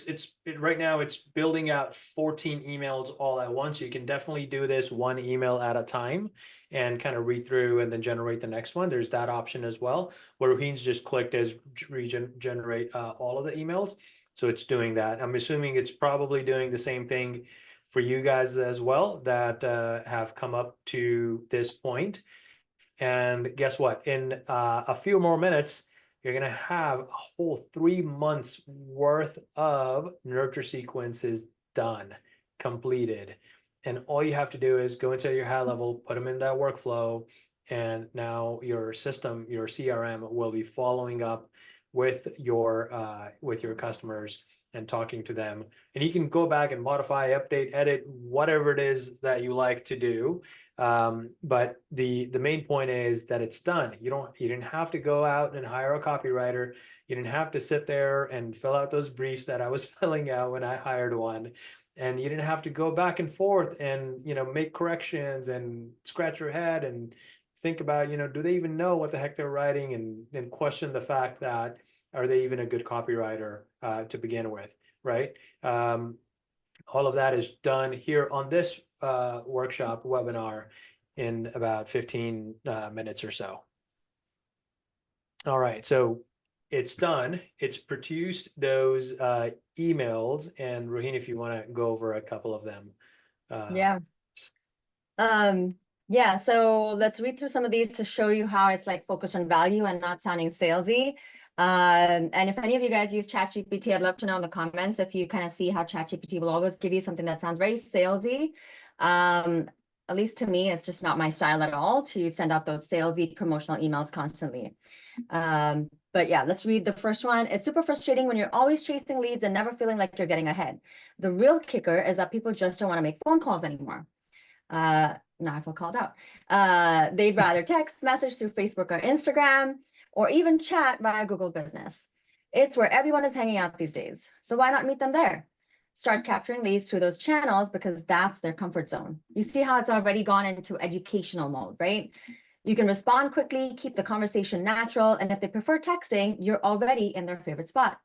right now it's building out 14 emails all at once. You can definitely do this one email at a time and kind of read through and then generate the next one. There's that option as well, where Ruhin's just clicked as regenerate all of the emails. So it's doing that. I'm assuming it's probably doing the same thing for you guys as well that have come up to this point. And guess what? In a few more minutes, you're going to have a whole 3 months worth of nurture sequences done, completed. And all you have to do is go into your HighLevel, put them in that workflow, and now your system, your CRM will be following up with your customers and talking to them. And you can go back and modify, update, edit, whatever it is that you like to do. But the main point is that it's done. You didn't have to go out and hire a copywriter. You didn't have to sit there and fill out those briefs that I was filling out when I hired one. And you didn't have to go back and forth and, make corrections and scratch your head and think about, do they even know what the heck they're writing, and question the fact that, are they even a good copywriter to begin with, right? All of that is done here on this workshop webinar in about 15 minutes or so. All right, so it's done. It's produced those emails, and Ruhin, if you want to go over a couple of them. Yeah. Yeah, so let's read through some of these to show you how it's like focused on value and not sounding salesy. And if any of you guys use ChatGPT, I'd love to know in the comments if you kind of see how ChatGPT will always give you something that sounds very salesy. At least to me, it's just not my style at all to send out those salesy promotional emails constantly. But yeah, let's read the first one. It's super frustrating when you're always chasing leads and never feeling like you're getting ahead. The real kicker is that people just don't want to make phone calls anymore. Now I feel called out. They'd rather text, message through Facebook or Instagram, or even chat via Google Business. It's where everyone is hanging out these days. So why not meet them there? Start capturing leads through those channels because that's their comfort zone. You see how it's already gone into educational mode, right? You can respond quickly, keep the conversation natural, and if they prefer texting, you're already in their favorite spot.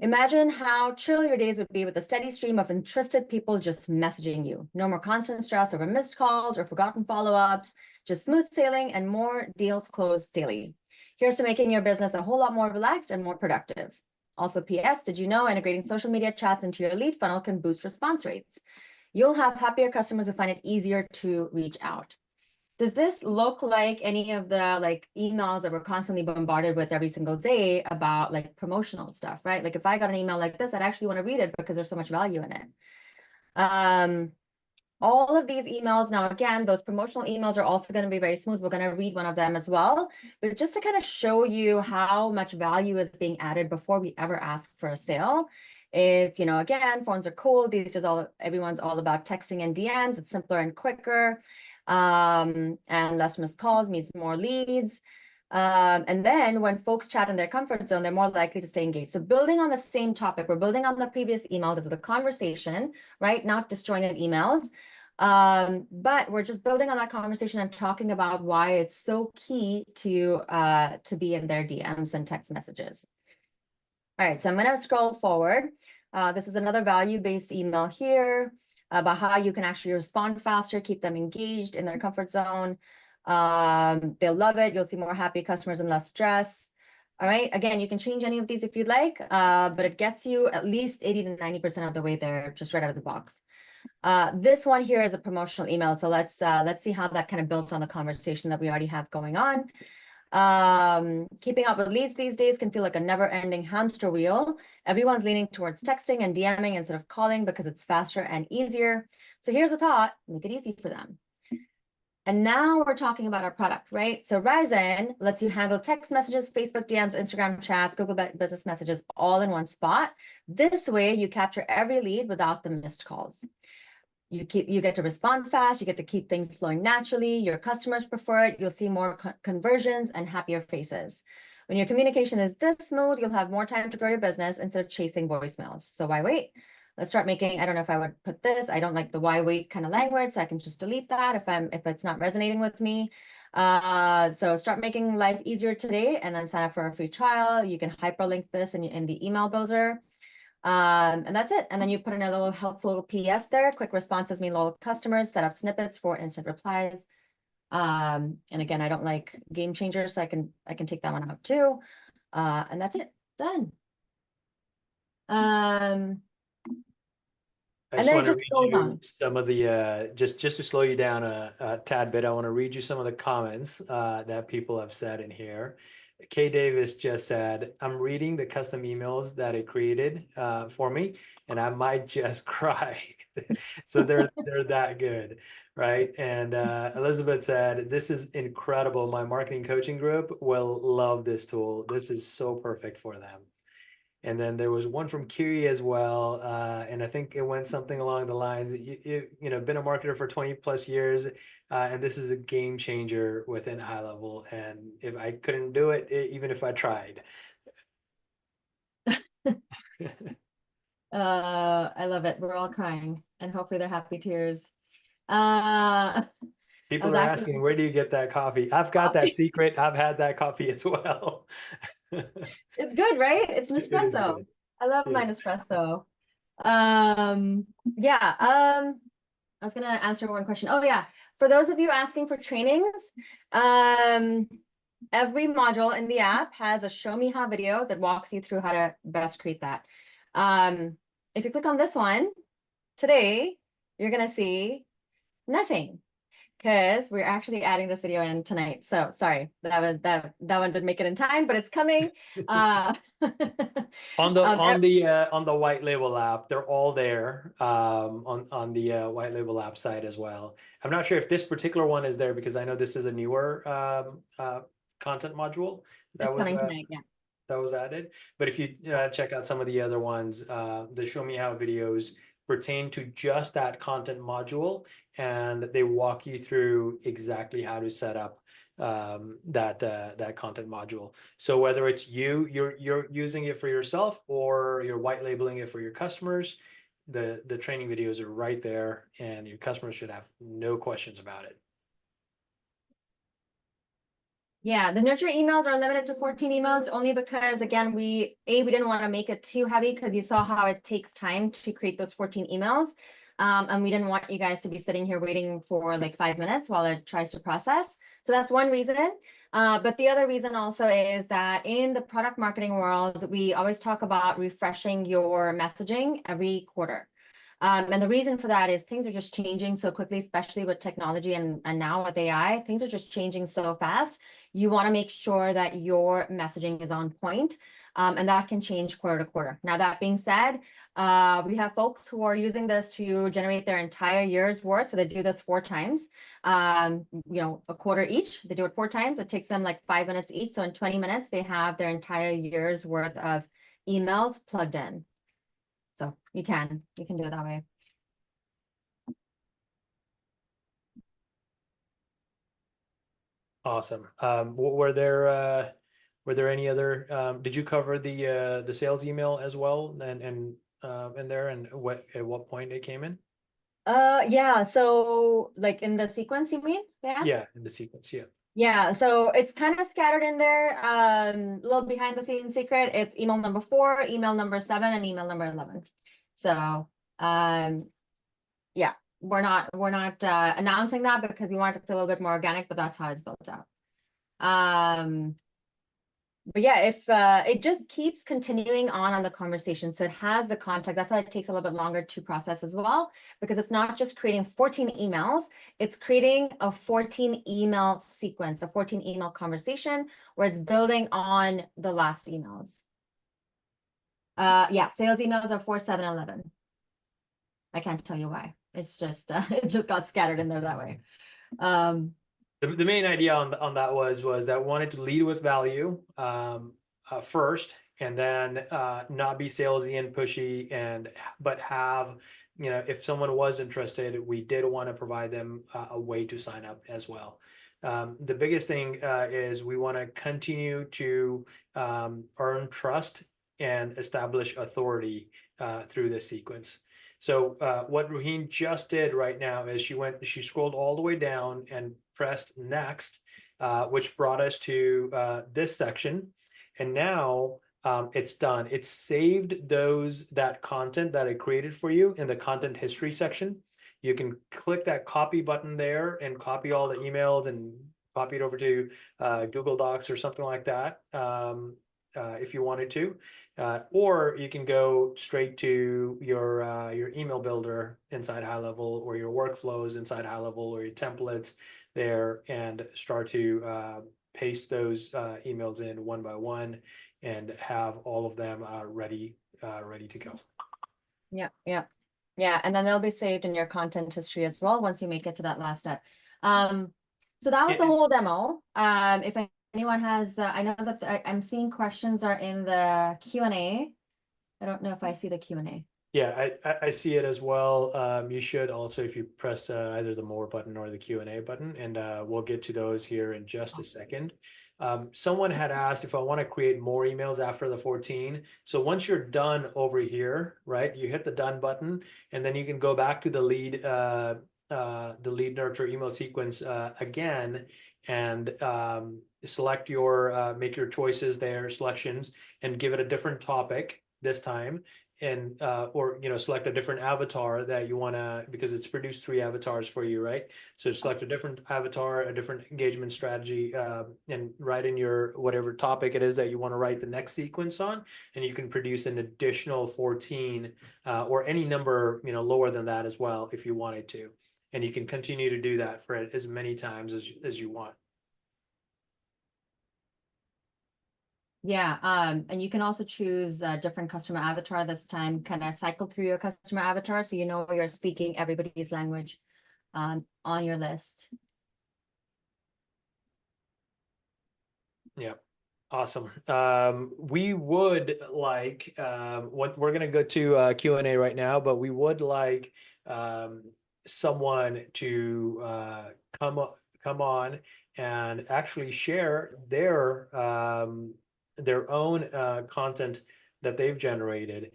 Imagine how chill your days would be with a steady stream of interested people just messaging you. No more constant stress over missed calls or forgotten follow-ups, just smooth sailing and more deals closed daily. Here's to making your business a whole lot more relaxed and more productive. Also, PS, did you know integrating social media chats into your lead funnel can boost response rates? You'll have happier customers who find it easier to reach out. Does this look like any of the emails that we're constantly bombarded with every single day about promotional stuff, right? Like if I got an email like this, I'd actually want to read it because there's so much value in it. All of these emails, now again, those promotional emails are also going to be very smooth. We're going to read one of them as well, but just to kind of show you how much value is being added before we ever ask for a sale. It's, again, phones are cool. Everyone's all about texting and DMs. It's simpler and quicker. And less missed calls means more leads. And then when folks chat in their comfort zone, they're more likely to stay engaged. So building on the same topic, we're building on the previous email. This is the conversation, right? Not disjointed emails. But we're just building on that conversation and talking about why it's so key to be in their DMs and text messages. All right, so I'm going to scroll forward. This is another value-based email here about how you can actually respond faster, keep them engaged in their comfort zone. They'll love it. You'll see more happy customers and less stress. All right, again, you can change any of these if you'd like, but it gets you at least 80 to 90% of the way there, just right out of the box. This one here is a promotional email. So let's see how that kind of builds on the conversation that we already have going on. Keeping up with leads these days can feel like a never-ending hamster wheel. Everyone's leaning towards texting and DMing instead of calling because it's faster and easier. So here's a thought, make it easy for them. And now we're talking about our product, right? So Ryzen lets you handle text messages, Facebook DMs, Instagram chats, Google Business Messages all in one spot. This way you capture every lead without the missed calls. You get to respond fast, you get to keep things flowing naturally, your customers prefer it, you'll see more conversions and happier faces. When your communication is this smooth, you'll have more time to grow your business instead of chasing voicemails. So why wait? Let's start making, I don't know if I would put this, I don't like the why wait kind of language, so I can just delete that if it's not resonating with me. So start making life easier today and then sign up for a free trial. You can hyperlink this in the email builder. And that's it. And then you put in a little helpful PS there. Quick responses mean loyal customers. Set up snippets for instant replies. And again, I don't like game changers, so I can take that one out too. And that's it. Done. I And just then want it to just read goes you on. some of the just to slow you down a tad bit. I want to read you some of the comments that people have said in here. Kay Davis just said, "I'm reading the custom emails that it created for me, and I might just cry." So they're that good, right? And Elizabeth said, "This is incredible. My marketing coaching group will love this tool. This is so perfect for them." And then there was one from Kiri as well, and I think it went something along the lines that you know, been a marketer for 20 plus years, and this is a game changer within HighLevel. And if I couldn't do it, even if I tried. I love it. We're all crying, and hopefully they're happy tears. I People was are actually asking, where do you get that coffee? I've got that secret. I've had that coffee as well. It's good, right? It's It is Nespresso. good. I love my Yeah. Nespresso. Yeah. I was gonna answer one question. Oh yeah, for those of you asking for trainings, every module in the app has a show me how video that walks you through how to best create that. If you click on this one today, you're gonna see nothing, because we're actually adding this video in tonight. So sorry, that one didn't make it in time, but it's coming. On the Um, on the white label app, they're all there on the white label app side as well. I'm not sure if this particular one is there because I know this is a newer content module that it's was coming tonight, yeah. added. But if you check out some of the other ones, the show me how videos pertain to just that content module, and they walk you through exactly how to set up that content module. So whether it's you're using it for yourself or you're white labeling it for your customers, the training videos are right there, and your customers should have no questions about it. Yeah, the nurture emails are limited to 14 emails only because, again, we didn't want to make it too heavy because you saw how it takes time to create those 14 emails. And we didn't want you guys to be sitting here waiting for like 5 minutes while it tries to process. So that's one reason. But the other reason also is that in the product marketing world, we always talk about refreshing your messaging every quarter. And the reason for that is things are just changing so quickly, especially with technology and now with AI, things are just changing so fast. You want to make sure that your messaging is on point, and that can change quarter to quarter. Now, that being said, we have folks who are using this to generate their entire year's worth. So they do this 4 times, you know, a quarter each. They do it 4 times. It takes them like 5 minutes each. So in 20 minutes, they have their entire year's worth of emails plugged in. So you can do it that way. Awesome. Were there any other, did you cover the sales email as well and in there, and at what point it came in? Yeah, so like in the sequence, you mean? Yeah. Yeah, in the sequence. Yeah. Yeah, so it's kind of scattered in there. Little behind the scenes secret. It's email number 4, email number 7, and email number 11. So, yeah, we're not announcing that because we want it to feel a little bit more organic, but that's how it's built out. But yeah, if it just keeps continuing on the conversation, so it has the context. That's why it takes a little bit longer to process as well, because it's not just creating 14 emails, it's creating a 14 email sequence, a 14 email conversation where it's building on the last emails. Yeah, sales emails are 4, 7, 11. I can't tell you why. It's just it just got scattered in there that way. The main idea on that was that wanted to lead with value first, and then not be salesy and pushy, but have, if someone was interested, we did want to provide them a way to sign up as well. The biggest thing is we want to continue to earn trust and establish authority through this sequence. So what Ruheen just did right now is she scrolled all the way down and pressed next, which brought us to this section. And now it's done. It's saved that content that I created for you in the content history section. You can click that copy button there and copy all the emails and copy it over to Google Docs or something like that. If you wanted to, or you can go straight to your email builder inside HighLevel, or your workflows inside HighLevel, or your templates there, and start to paste those emails in one by one and have all of them ready to go. Yeah. And then they'll be saved in your content history as well once you make it to that last step. So that was the whole demo. If anyone has, I know that I'm seeing questions are in the Q&A. I don't know if I see the Q&A. Yeah, I see it as well. You should also, if you press either the more button or the Q&A button, and we'll get to those here in just a second. Someone had asked if I want to create more emails after the 14. So once you're done over here, right, you hit the done button, and then you can go back to the lead nurture email sequence again, and select make your choices there, selections, and give it a different topic this time, and or select a different avatar that you want to, because it's produced 3 avatars for you, right? So select a different avatar, a different engagement strategy, and write in your whatever topic it is that you want to write the next sequence on, and you can produce an additional 14 or any number lower than that as well if you wanted to, and you can continue to do that for as many times as you want. Yeah, and you can also choose a different customer avatar this time, kind of cycle through your customer avatar so you know you're speaking everybody's language on your list. Yeah, awesome. We would like, what we're going to go to Q&A right now, but we would like someone to come on and actually share their own content that they've generated.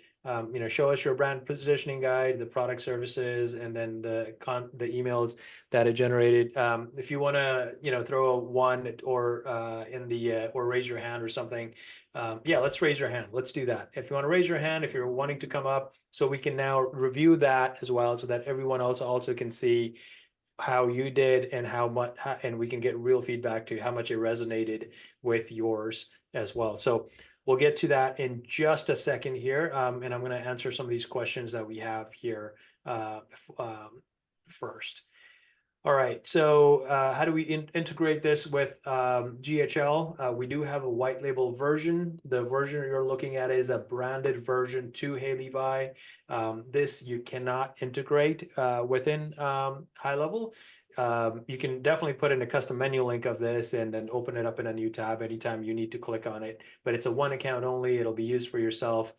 Show us your brand positioning guide, the product services, and then the emails that it generated. If you want to, throw a 1 or or raise your hand or something, yeah, let's raise your hand. Let's do that. If you want to raise your hand, if you're wanting to come up, so we can now review that as well, so that everyone else also can see how you did and how much, and we can get real feedback to how much it resonated with yours as well. So we'll get to that in just a second here, and I'm going to answer some of these questions that we have here first. All right, so how do we integrate this with GHL? We do have a white label version. The version you're looking at is a branded version to HighLevel. This you cannot integrate within HighLevel. You can definitely put in a custom menu link of this and then open it up in a new tab anytime you need to click on it. But it's a 1 account only. It'll be used for yourself.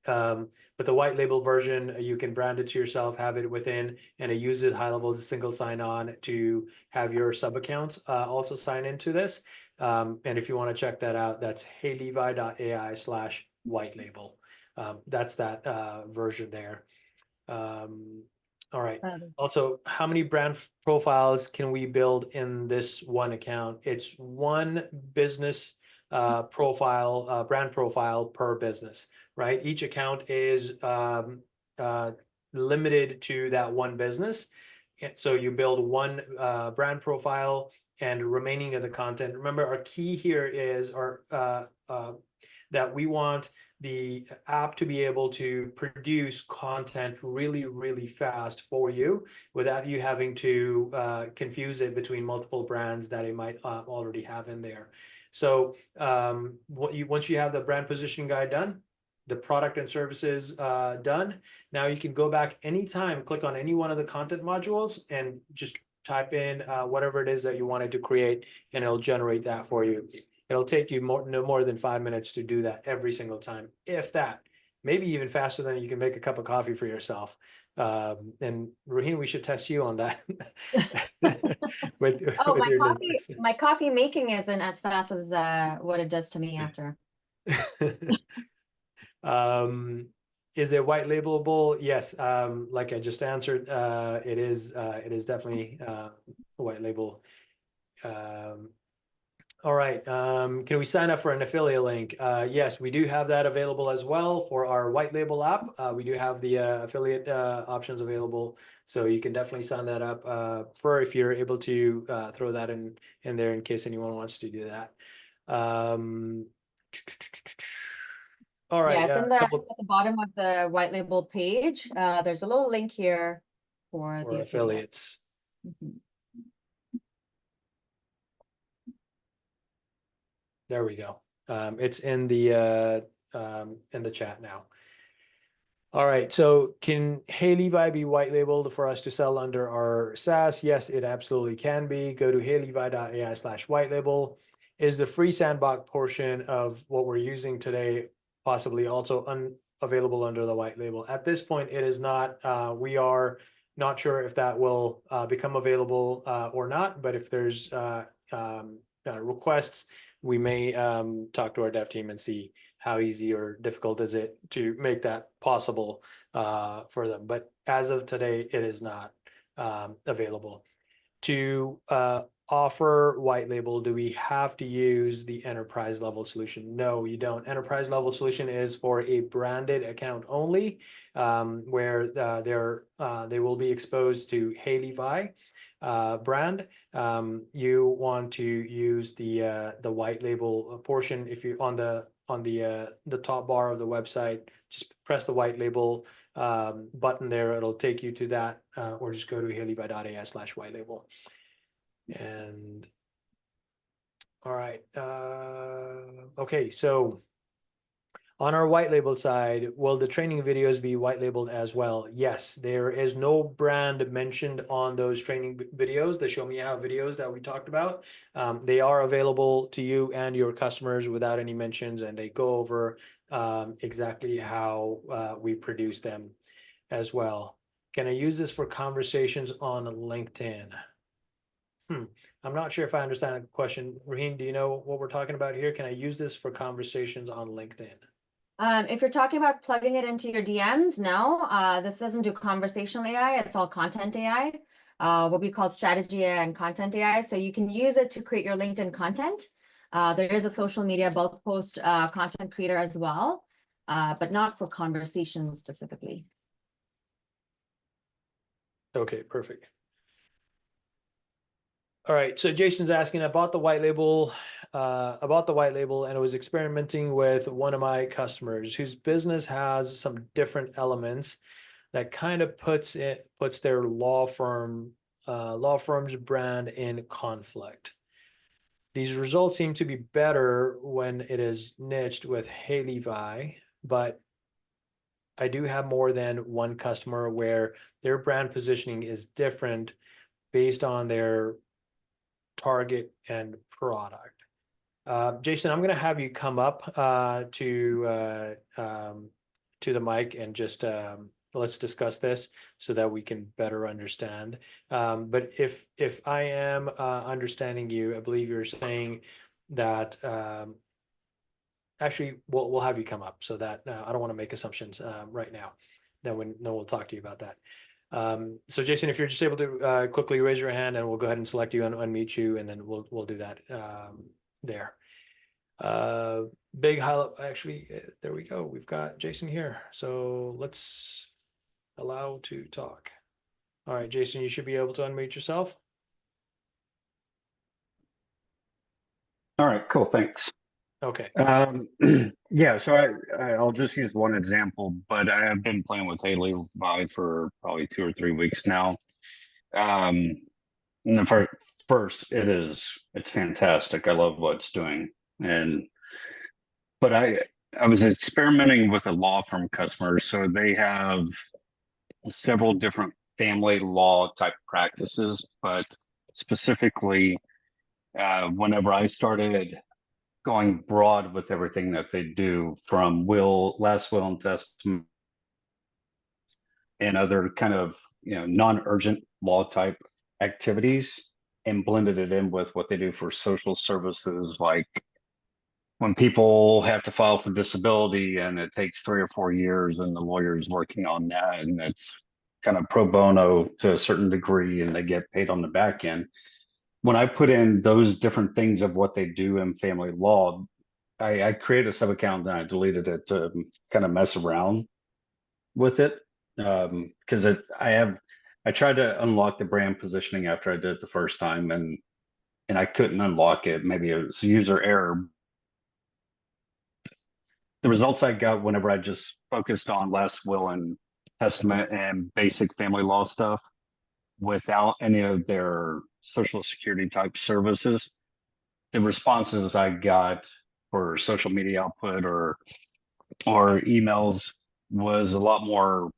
But the white label version, you can brand it to yourself, have it within, and it uses HighLevel single sign-on to have your sub accounts also sign into this. And if you want to check that out, that's heylevi.ai/white label. That's that version there. All right. Also, how many brand profiles can we build in this one account? It's one business profile, brand profile per business, right? Each account is limited to that one business. And so you build one brand profile, and remaining of the content. Remember, our key here is that we want the app to be able to produce content really, really fast for you without you having to confuse it between multiple brands that it might already have in there. So once you have the brand positioning guide done, the product and services done, now you can go back anytime, click on any one of the content modules, and just type in whatever it is that you wanted to create, and it'll generate that for you. It'll take you no more than 5 minutes to do that every single time, if that. Maybe even faster than you can make a cup of coffee for yourself. And Raheen, we should test you on that. with your my coffee making isn't as fast as what it does to me after. Is it white labelable? Yes. Like I just answered, it is definitely white label. All right. Can we sign up for an affiliate link? Yes, we do have that available as well for our white label app. We do have the affiliate options available, so you can definitely sign that up for if you're able to throw that in there in case anyone wants to do that. All right. Yeah, it's at the bottom of the white label page. There's a little link here for the affiliates. Mm-hmm. There we go. It's in the chat now. All right. So can HeyLevi be white labeled for us to sell under our SaaS? Yes, it absolutely can be. Go to heylevi.ai/white label. Is the free sandbox portion of what we're using today possibly also unavailable under the white label? At this point, it is not. We are not sure if that will become available or not, but if there's requests, we may talk to our dev team and see how easy or difficult is it to make that possible for them. But as of today, it is not available. To offer white label, do we have to use the enterprise level solution? No, you don't. Enterprise level solution is for a branded account only, where they will be exposed to HeyLevi brand. You want to use the white label portion. If you on the top bar of the website, just press the white label button there. It'll take you to that, or just go to heylevi.ai/white label. And all right. Okay, so on our white label side, will the training videos be white labeled as well? Yes, there is no brand mentioned on those training videos, the Show Me How videos that we talked about. They are available to you and your customers without any mentions, and they go over exactly how we produce them as well. Can I use this for conversations on LinkedIn? I'm not sure if I understand the question. Raheen, do you know what we're talking about here? Can I use this for conversations on LinkedIn? If you're talking about plugging it into your DMs, no, this doesn't do conversational AI. It's all content AI, what we call strategy AI and content AI. So you can use it to create your LinkedIn content. There is a social media bulk post content creator as well, but not for conversations specifically. Okay, perfect. All right, so Jason's asking about the white label, and I was experimenting with one of my customers whose business has some different elements that kind of puts their law firm's brand in conflict. These results seem to be better when it is niched with HeyLevi, but I do have more than one customer where their brand positioning is different based on their target and product. Jason, I'm going to have you come up to to the mic and just let's discuss this so that we can better understand. But if I am understanding you, I believe you're saying that actually we'll have you come up so that I don't want to make assumptions right now. Then we'll talk to you about that. So Jason, if you're just able to quickly raise your hand, and we'll go ahead and select you and unmute you, and then we'll do that there. Big high, actually, there we go. We've got Jason here. So let's allow to talk. All right, Jason, you should be able to unmute yourself. All right, cool, thanks. Okay. Yeah, so I'll just use one example, but I have been playing with HighLevel for probably 2 or 3 weeks now. And the first, it's fantastic. I love what it's doing. But I was experimenting with a law firm customer, so they have several different family law type practices, but specifically, whenever I started going broad with everything that they do, from last will and testament and other kind of non-urgent law type activities, and blended it in with what they do for social services, like when people have to file for disability and it takes 3 or 4 years and the lawyer's working on that, and it's kind of pro bono to a certain degree and they get paid on the back end. When I put in those different things of what they do in family law, I created a sub account and I deleted it to kind of mess around with it, because I tried to unlock the brand positioning after I did it the first time, and I couldn't unlock it. Maybe it was user error. The results I got whenever I just focused on last will and testament and basic family law stuff without any of their social security type services, the responses I got for social media output or emails was a lot more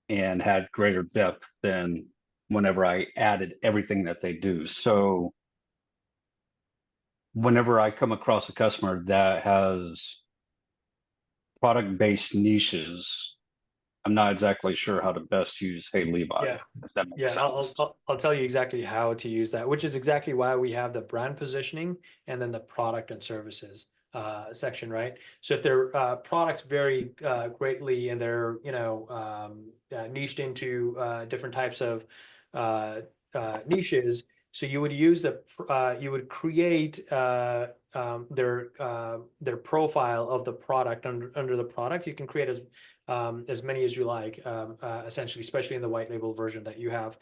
and had greater depth than whenever I added everything that they do. So whenever I come across a customer that has product-based niches, I'm not exactly sure how to best use HighLevel, if that makes sense. I'll tell you exactly how to use that, which is exactly why we have the brand positioning and then the product and services section, right? So if their products vary greatly and they're niched into different types of niches, so you would use you would create their profile of the product under the product. You can create as many as you like, essentially, especially in the white label version that you have.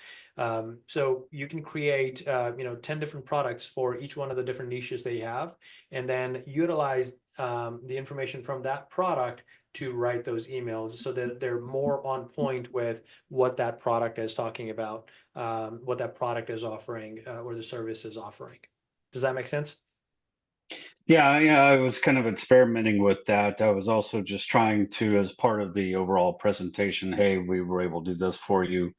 So you can create 10 different products for each one of the different niches they have, and then utilize the information from that product to write those emails so that they're more on point with what that product is talking about, what that product is offering, or the service is offering. Does that make sense? Yeah, I was kind of experimenting with that. I was also just trying to, as part of the overall presentation, hey, we were able to do this for you.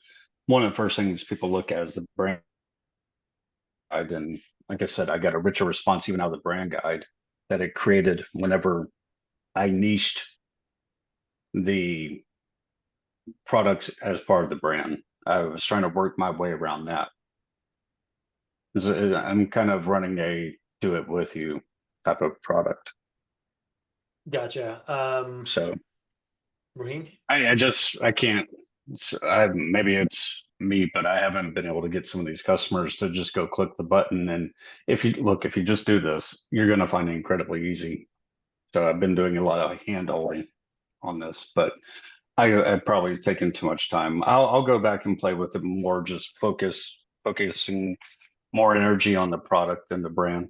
One of the first things people look at is the brand guide. And like I said, I got a richer response even out of the brand guide that it created whenever I niched the products as part of the brand. I was trying to work my way around that. I'm kind of running a do it with you type of product. Gotcha. So Raheem? I can't, maybe it's me, but I haven't been able to get some of these customers to just go click the button. And if you just do this, you're going to find it incredibly easy. So I've been doing a lot of hand holding on this, but I've probably taken too much time. I'll go back and play with it more, just focusing more energy on the product and the brand.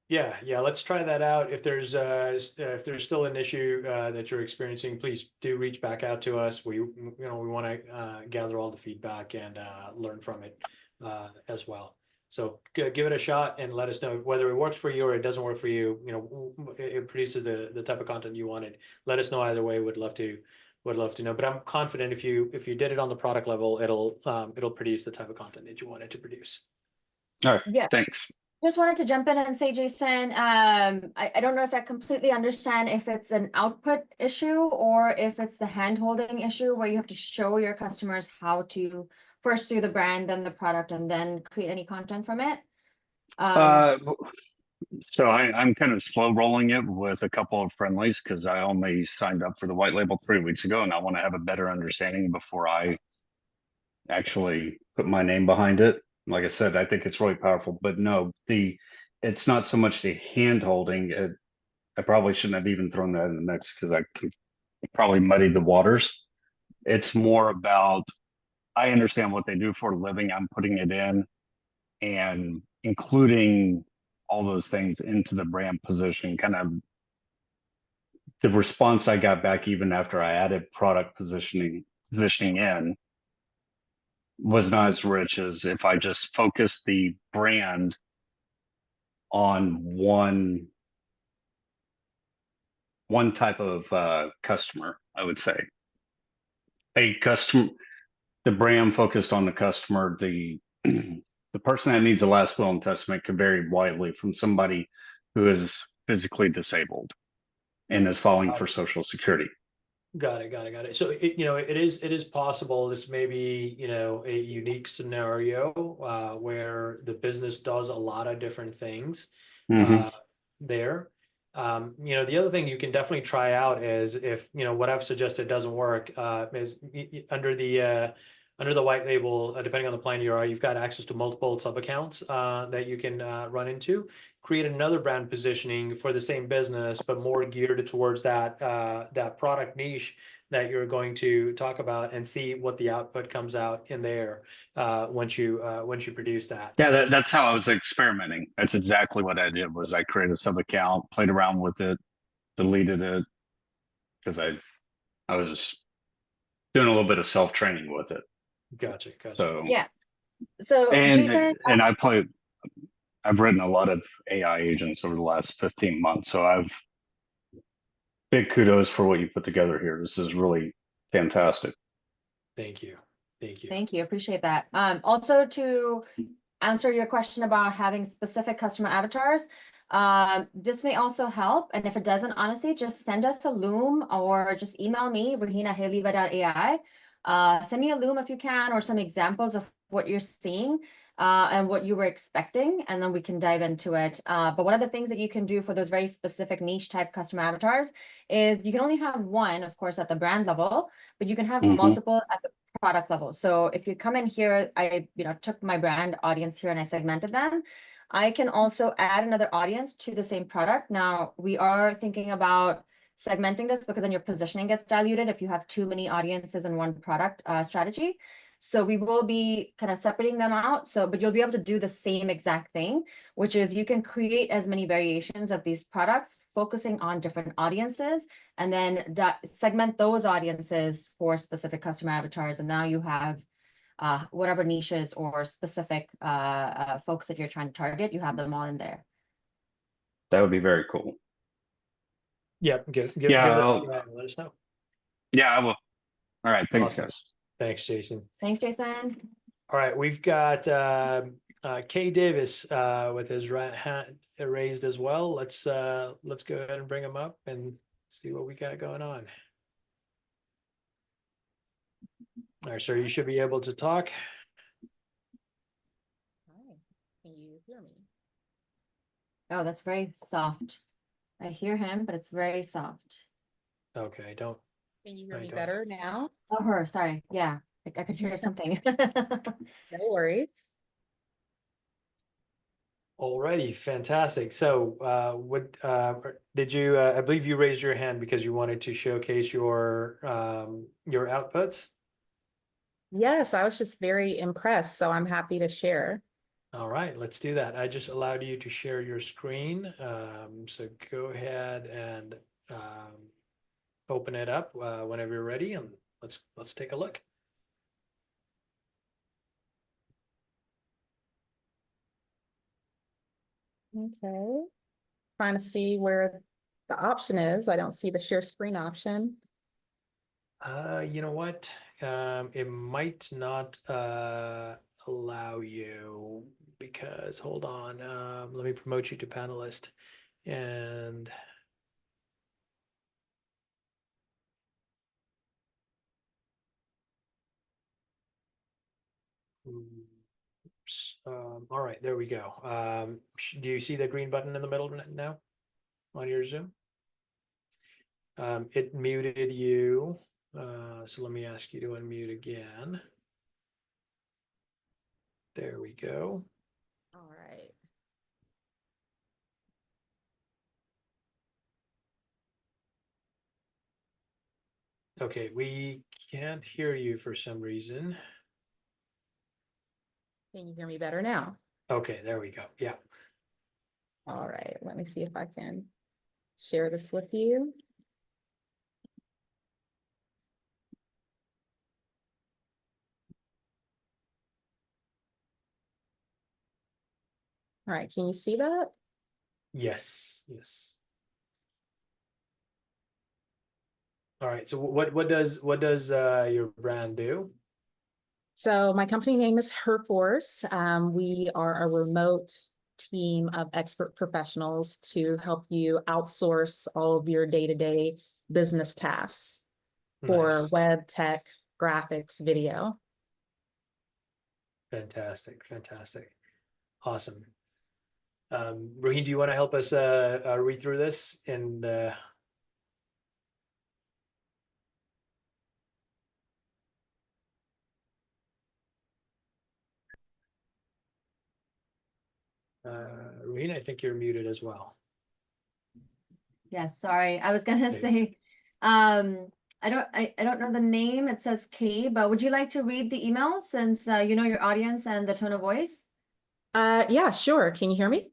Yeah, let's try that out. If there's still an issue that you're experiencing, please do reach back out to us. We want to gather all the feedback and learn from it as well. So give it a shot and let us know whether it works for you or it doesn't work for you. It produces the type of content you wanted. Let us know either way. Would love to know. But I'm confident if you did it on the product level, it'll produce the type of content that you want it to produce. All right. Yeah. Thanks. Just wanted to jump in and say, Jason, I don't know if I completely understand if it's an output issue or if it's the hand-holding issue where you have to show your customers how to first do the brand, then the product, and then create any content from it. Uh, so I'm kind of slow rolling it with a couple of friendlies because I only signed up for the white label 3 weeks ago, and I want to have a better understanding before I actually put my name behind it. Like I said, I think it's really powerful, but no, it's not so much the hand holding. I probably shouldn't have even thrown that in the mix because I could probably muddy the waters. It's more about I understand what they do for a living. I'm putting it in and including all those things into the brand position. Kind of the response I got back even after I added product positioning in was not as rich as if I just focused the brand on one type of customer, I would say. The brand focused on the customer, the the person that needs a last will and testament could vary widely from somebody who is physically disabled and is filing for Social Security. Got it. So it is possible this may be, a unique scenario where the business does a lot of different things Mm-hmm. there. The other thing you can definitely try out is if, what I've suggested doesn't work, is under the white label, depending on the plan you are, you've got access to multiple sub accounts that you can run into. Create another brand positioning for the same business, but more geared towards that product niche that you're going to talk about, and see what the output comes out in there once you produce that. Yeah, that's how I was experimenting. That's exactly what I did. Was I created a sub account, played around with it, deleted it because I was doing a little bit of self training with it. Gotcha. So Yeah. So and Jason, and I've written a lot of AI agents over the last 15 months. So big kudos for what you put together here. This is really fantastic. Thank you. thank you, appreciate that. Also to answer your question about having specific customer avatars, this may also help. And if it doesn't, honestly, just send us a Loom or just email me, rahina@highlevel.ai. Send me a Loom if you can, or some examples of what you're seeing and what you were expecting, and then we can dive into it. But one of the things that you can do for those very specific niche type customer avatars is you can only have one, of course, at the brand level, but you can have multiple at the product level. So if you come in here, I took my brand audience here and I segmented them. I can also add another audience to the same product. Now we are thinking about segmenting this because then your positioning gets diluted if you have too many audiences in one product strategy. So we will be kind of separating them out. But you'll be able to do the same exact thing, which is you can create as many variations of these products, focusing on different audiences, and then segment those audiences for specific customer avatars. And now you have whatever niches or specific folks that you're trying to target, you have them all in there. That would be very cool. Yep. Give that a try and let us know. Yeah, I will. All right. Thanks, Awesome. guys. Thanks, Jason. Thanks, Jason. All right, we've got Kay Davis with his right hand raised as well. Let's go ahead and bring him up and see what we got going on. All right, sir, you should be able to talk. Hi, can you hear me? Oh, that's very soft. I hear him, but it's very soft. Okay, don't. Can you hear me better now? Oh, her, sorry. Yeah, I could hear something. No worries. Alrighty, fantastic. So what did you I believe you raised your hand because you wanted to showcase your outputs? Yes, I was just very impressed, so I'm happy to share. All right, let's do that. I just allowed you to share your screen. So go ahead and open it up whenever you're ready, and let's take a look. Okay. Trying to see where the option is. I don't see the share screen option. You know what? It might not allow you. because hold on, let me promote you to panelist and all right, there we go. Do you see the green button in the middle now on your Zoom? It muted you. So let me ask you to unmute again. There we go. All right. Okay, we can't hear you for some reason. Can you hear me better now? Okay, there we go. Yeah. All right, let me see if I can share this with you. All right, can you see that? Yes. Yes. All right. So what does your brand do? So my company name is Herforce. We are a remote team of expert professionals to help you outsource all of your day-to-day business tasks for Nice. web, tech, graphics, video. Fantastic. Fantastic. Awesome. Raheem, do you want to help us read through this and Raheem, I think you're muted as well. Yes, sorry. I was gonna Okay. say, I don't know the name. It says Kay, but would you like to read the email since you know your audience and the tone of voice? Yeah, sure. Can you hear me?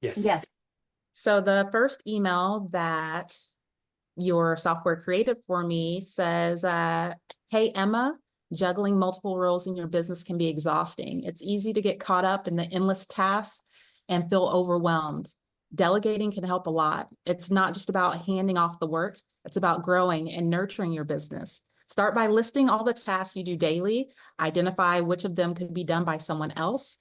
Yes. Yes. So the first email that your software created for me says, hey, Emma, juggling multiple roles in your business can be exhausting. It's easy to get caught up in the endless tasks and feel overwhelmed. Delegating can help a lot. It's not just about handing off the work. It's about growing and nurturing your business. Start by listing all the tasks you do daily. Identify which of them could be done by someone else,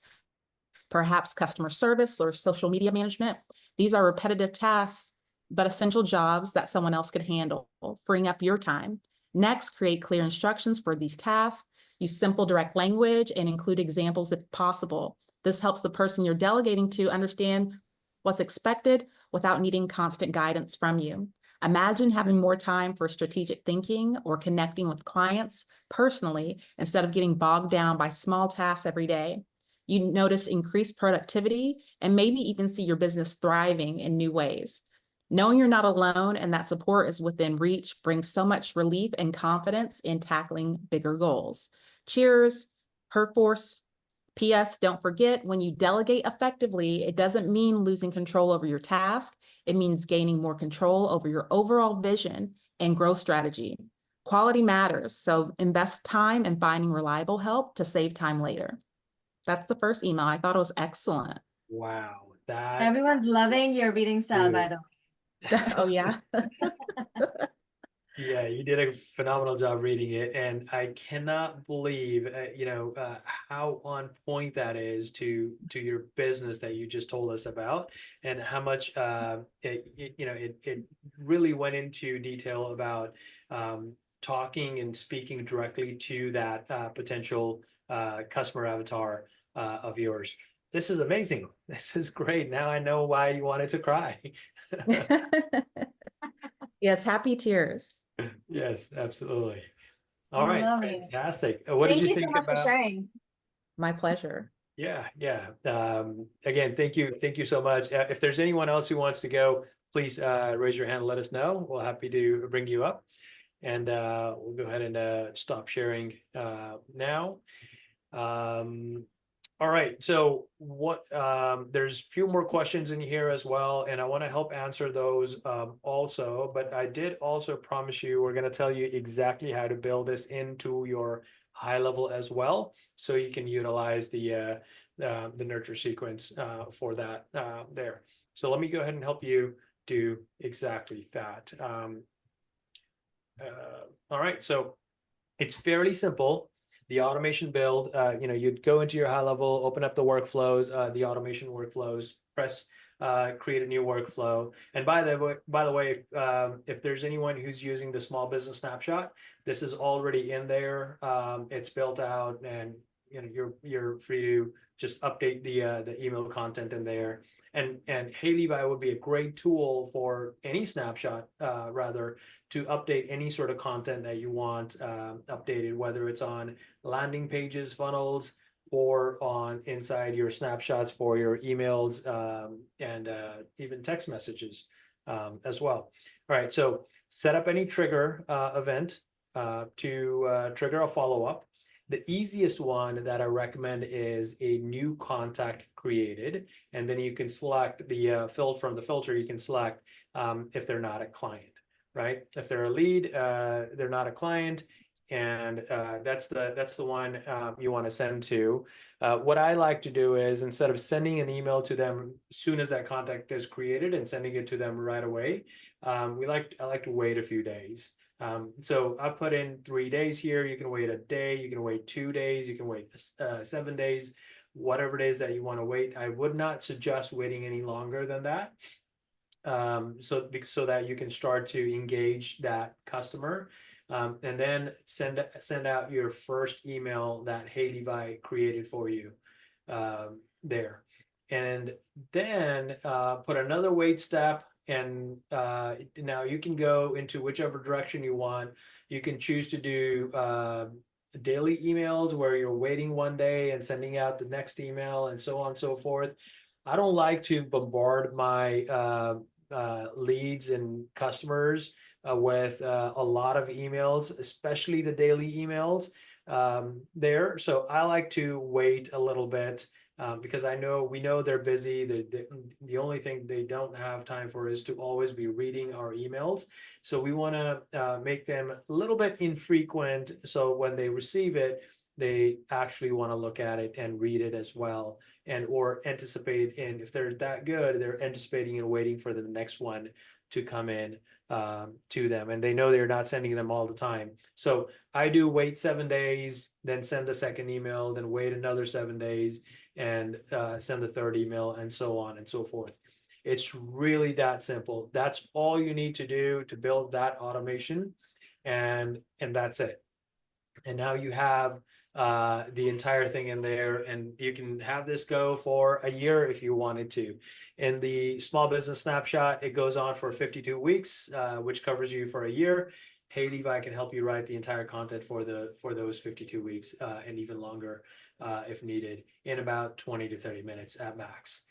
perhaps customer service or social media management. These are repetitive tasks, but essential jobs that someone else could handle, freeing up your time. Next, create clear instructions for these tasks. Use simple, direct language and include examples if possible. This helps the person you're delegating to understand what's expected without needing constant guidance from you. Imagine having more time for strategic thinking or connecting with clients personally instead of getting bogged down by small tasks every day. You notice increased productivity and maybe even see your business thriving in new ways. Knowing you're not alone and that support is within reach brings so much relief and confidence in tackling bigger goals. Cheers, Herforce. P.S. Don't forget, when you delegate effectively, it doesn't mean losing control over your task. It means gaining more control over your overall vision and growth strategy. Quality matters, so invest time in finding reliable help to save time later. That's the first email. I thought it was excellent. Wow. That Everyone's loving your reading style, by the way. Oh, yeah. Yeah, you did a phenomenal job reading it, and I cannot believe, how on point that is to your business that you just told us about, and how much it really went into detail about talking and speaking directly to that potential customer avatar of yours. This is amazing. This is great. Now I know why you wanted to cry. Yes, happy tears. Yes, absolutely. All right, Love it. fantastic. What did Thank you you so think much for about? sharing. My pleasure. Yeah, yeah. Again, thank you so much. If there's anyone else who wants to go, please raise your hand and let us know. We're happy to bring you up, and we'll go ahead and stop sharing now. All right, so there's a few more questions in here as well, and I want to help answer those also, but I did also promise you we're going to tell you exactly how to build this into your HighLevel as well, so you can utilize the nurture sequence for that there. So let me go ahead and help you do exactly that. All right, so it's fairly simple. the automation build, you'd go into your HighLevel, open up the workflows, the automation workflows, press create a new workflow. And by the way, if there's anyone who's using the small business snapshot, this is already in there. It's built out, and you're free to just update the email content in there. And HighLevel would be a great tool for any snapshot, rather, to update any sort of content that you want updated, whether it's on landing pages, funnels, or on inside your snapshots for your emails, and even text messages as well. All right, so set up any trigger event to trigger a follow-up. The easiest one that I recommend is a new contact created, and then you can select the from the filter, you can select if they're not a client, right? If they're a lead, they're not a client, and that's the one you want to send to. What I like to do is, instead of sending an email to them as soon as that contact is created and sending it to them right away, I like to wait a few days. So I put in 3 days here. You can wait a day, you can wait 2 days, you can wait 7 days, whatever it is that you want to wait. I would not suggest waiting any longer than that, so that you can start to engage that customer, and then send out your first email that HighLevel created for you there. And then put another wait step. And now you can go into whichever direction you want. You can choose to do daily emails where you're waiting 1 day and sending out the next email, and so on and so forth. I don't like to bombard my leads and customers with a lot of emails, especially the daily emails there. So I like to wait a little bit. Because we know they're busy. The only thing they don't have time for is to always be reading our emails. So we want to make them a little bit infrequent, so when they receive it, they actually want to look at it and read it as well, or anticipate. And if they're that good, they're anticipating and waiting for the next one to come in to them, and they know they're not sending them all the time. So I do wait 7 days, then send the second email, then wait another 7 days, and send the third email, and so on and so forth. It's really that simple. That's all you need to do to build that automation, and that's it. And now you have the entire thing in there, and you can have this go for a year if you wanted to. In the small business snapshot, it goes on for 52 weeks, which covers you for a year. HighLevel can help you write the entire content for those 52 weeks, and even longer if needed, in about 20 to 30 minutes at max.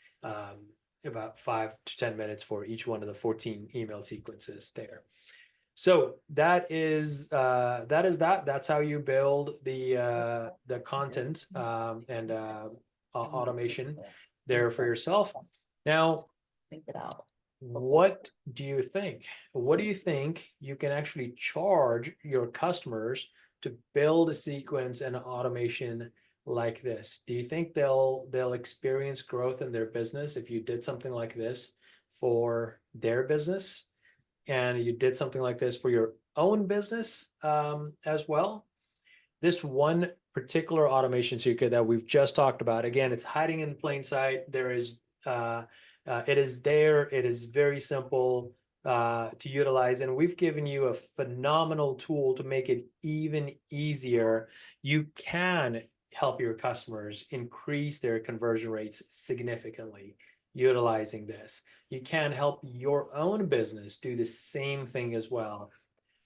About 5 to 10 minutes for each one of the 14 email sequences there. So that's how you build the content and automation there for yourself. Now, what do you think? What do you think you can actually charge your customers to build a sequence and automation like this? Do you think they'll experience growth in their business if you did something like this for their business, and you did something like this for your own business as well? This one particular automation secret that we've just talked about, again, it's hiding in plain sight. There is, it is there. It is very simple to utilize, and we've given you a phenomenal tool to make it even easier. You can help your customers increase their conversion rates significantly utilizing this. You can help your own business do the same thing as well,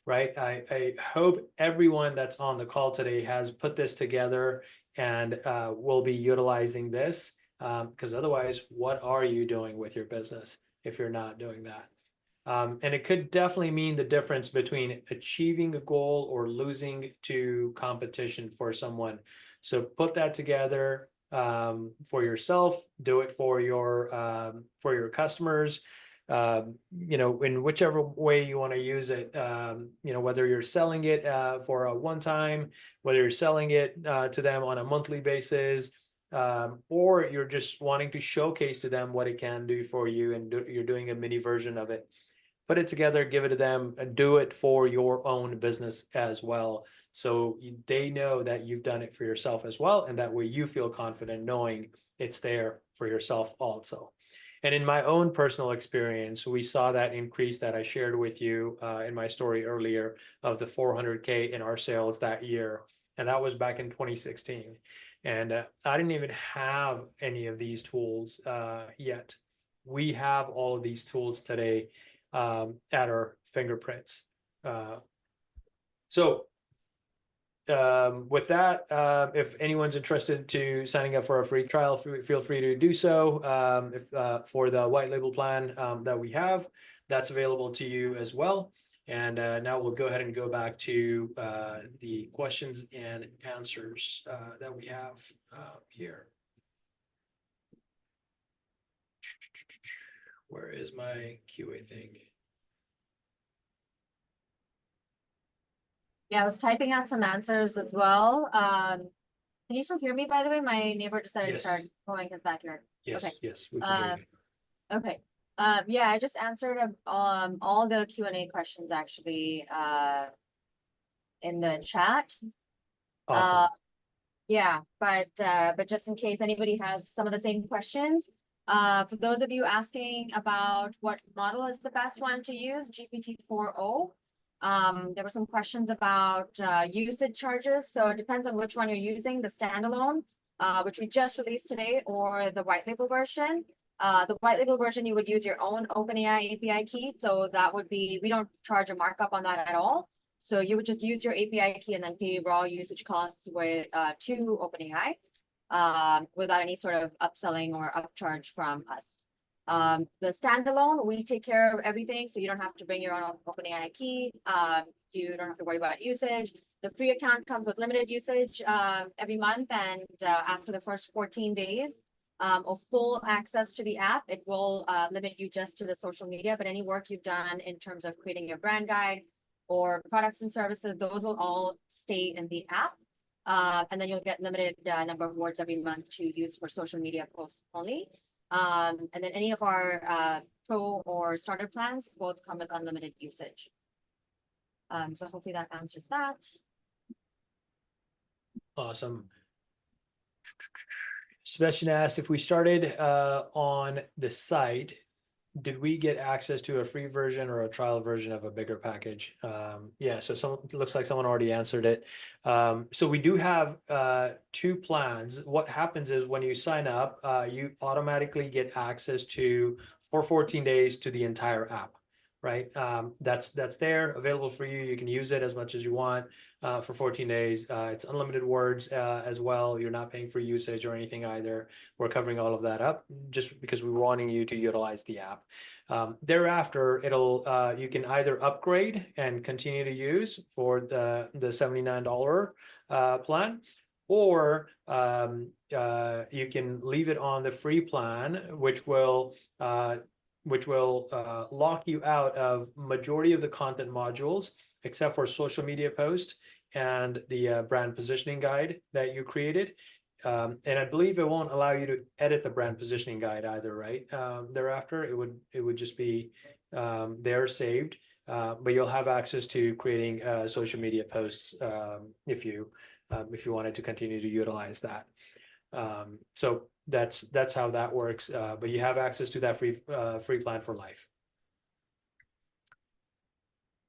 right? I hope everyone that's on the call today has put this together and will be utilizing this, because otherwise, what are you doing with your business if you're not doing that? And it could definitely mean the difference between achieving a goal or losing to competition for someone. So put that together for yourself, do it for your customers, in whichever way you want to use it, whether you're selling it for a one-time, whether you're selling it to them on a monthly basis, or you're just wanting to showcase to them what it can do for you, and you're doing a mini version of it. put it together, give it to them, and do it for your own business as well. So they know that you've done it for yourself as well. And that way you feel confident knowing it's there for yourself also. And in my own personal experience, we saw that increase that I shared with you in my story earlier of the 400K in our sales that year. And that was back in 2016. And I didn't even have any of these tools yet. We have all of these tools today at our fingerprints. With that, if anyone's interested to signing up for a free trial, feel free to do so. For the white label plan that we have, that's available to you as well. And now we'll go ahead and go back to the questions and answers that we have here. Where is my QA thing? Yeah, I was typing out some answers as well. Can you still hear me, by the way? My neighbor decided to start mowing his backyard. Yes, okay. Yes, we can hear you. Okay. Yeah, I just answered all the Q&A questions actually in the chat. Awesome. Yeah, but just in case anybody has some of the same questions, for those of you asking about what model is the best one to use, GPT-4o. There were some questions about usage charges. So it depends on which one you're using, the standalone, which we just released today, or the white label version. The white label version, you would use your own OpenAI API key. So that would be, we don't charge a markup on that at all. So you would just use your API key and then pay raw usage costs with to OpenAI without any sort of upselling or upcharge from us. The standalone, we take care of everything. So you don't have to bring your own OpenAI key. You don't have to worry about usage. The free account comes with limited usage every month. And after the first 14 days of full access to the app, it will limit you just to the social media. But any work you've done in terms of creating your brand guide or products and services, those will all stay in the app. And then you'll get limited number of words every month to use for social media posts only. And then any of our pro or starter plans both come with unlimited usage. So hopefully that answers that. Awesome. Sebastian asked, if we started on the site, did we get access to a free version or a trial version of a bigger package? Yeah, so it looks like someone already answered it. So we do have 2 plans. What happens is when you sign up, you automatically get access to for 14 days to the entire app, right? That's there, available for you. You can use it as much as you want for 14 days. It's unlimited words as well. You're not paying for usage or anything either. We're covering all of that up just because we're wanting you to utilize the app. Thereafter, you can either upgrade and continue to use for the $79 plan, or you can leave it on the free plan, which will lock you out of majority of the content modules, except for social media post and the brand positioning guide that you created. And I believe it won't allow you to edit the brand positioning guide either, right? Thereafter, it would just be there saved, but you'll have access to creating social media posts if you wanted to continue to utilize that. So that's how that works. But you have access to that free plan for life.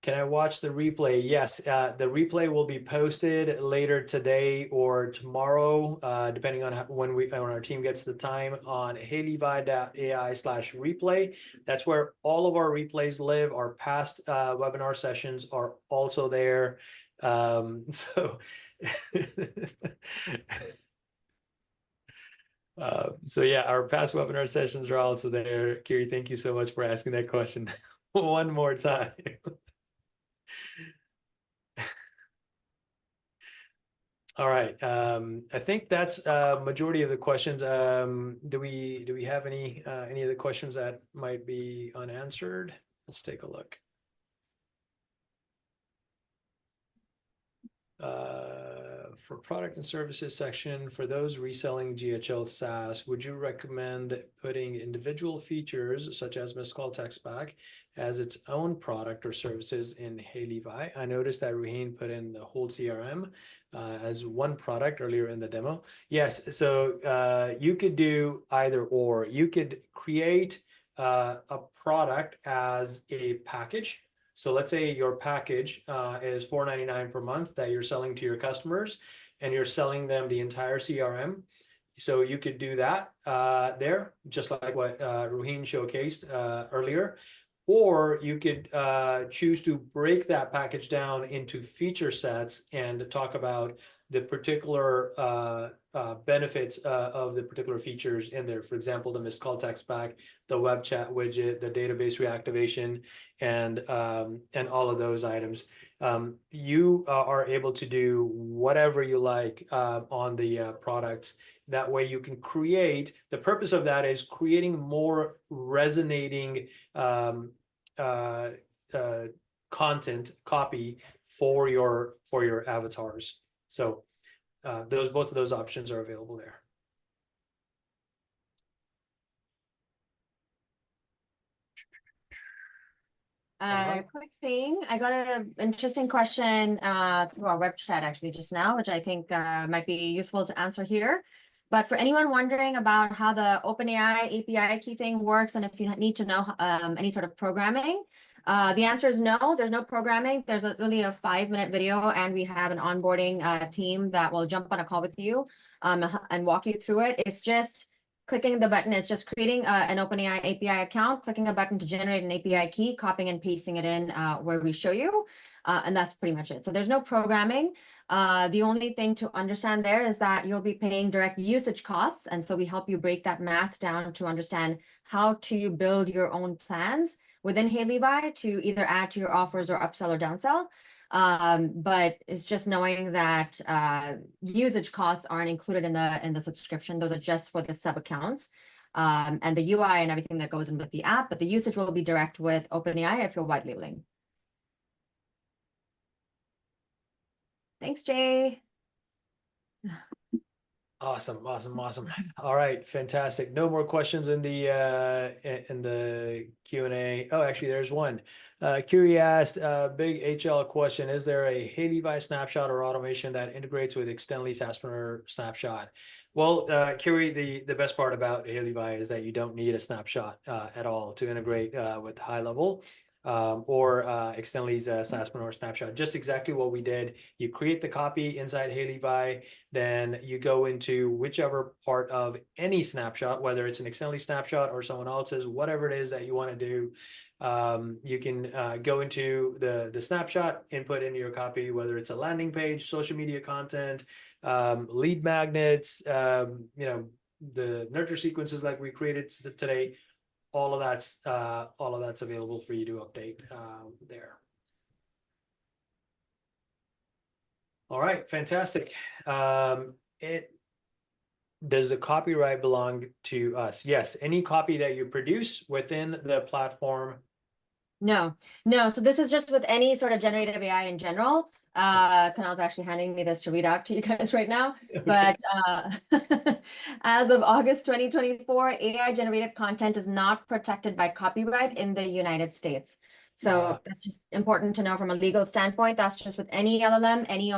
Can I watch the replay? Yes, the replay will be posted later today or tomorrow, depending on when our team gets the time, on HighLevel.ai/replay. That's where all of our replays live. Our past webinar sessions are also there. So yeah, our past webinar sessions are also there. Kiri, thank you so much for asking that question one more time. All right. I think that's majority of the questions. Do we have any of the questions that might be unanswered? Let's take a look. For product and services section, for those reselling GHL SaaS, would you recommend putting individual features such as missed call text back as its own product or services in HighLevel? I noticed that Ruheen put in the whole CRM as one product earlier in the demo. Yes, so you could do either or. You could create a product as a package. So let's say your package is $4.99 per month that you're selling to your customers, and you're selling them the entire CRM. So you could do that there, just like what Ruheen showcased earlier. Or you could choose to break that package down into feature sets and talk about the particular benefits of the particular features in there. For example, the missed call text back, the web chat widget, the database reactivation, and all of those items. You are able to do whatever you like on the products. That way you can create, the purpose of that is creating more resonating content copy for your avatars. So both of those options are available there. Quick thing, I got an interesting question through our web chat actually just now, which I think might be useful to answer here. But for anyone wondering about how the OpenAI API key thing works, and if you need to know any sort of programming, the answer is no, there's no programming. There's really a 5-minute video, and we have an onboarding team that will jump on a call with you and walk you through it. It's just clicking the button. Is just creating an OpenAI API account, clicking a button to generate an API key, copying and pasting it in where we show you. And that's pretty much it. So there's no programming. The only thing to understand there is that you'll be paying direct usage costs. And so we help you break that math down to understand how to build your own plans within HighLevel to either add to your offers or upsell or downsell. But it's just knowing that usage costs aren't included in the subscription. Those are just for the sub accounts and the UI and everything that goes in with the app. But the usage will be direct with OpenAI if you're white labeling. Thanks, Jay. Awesome. All right, fantastic. No more questions in the Q&A. Oh, actually, there's one. Curie asked, big HL question: is there a HighLevel snapshot or automation that integrates with Extendly SaaSpreneur Snapshot? Well, Curie, the best part about HighLevel is that you don't need a snapshot at all to integrate with HighLevel. Or Extendly's SaaSpreneur Snapshot. Just exactly what we did. You create the copy inside HighLevel, then you go into whichever part of any snapshot, whether it's an Extendly snapshot or someone else's, whatever it is that you want to do. You can go into the snapshot, input into your copy, whether it's a landing page, social media content, lead magnets, the nurture sequences like we created today. All of that's available for you to update there. All right, fantastic. Does the copyright belong to us? Yes, any copy that you produce within the platform. No. So this is just with any sort of generative AI in general. Kunal's actually handing me this to read out to you guys right now. Okay. But as of August 2024, AI generated content is not protected by copyright in the United States. So that's just important to know from a legal standpoint. That's just with any LLM, any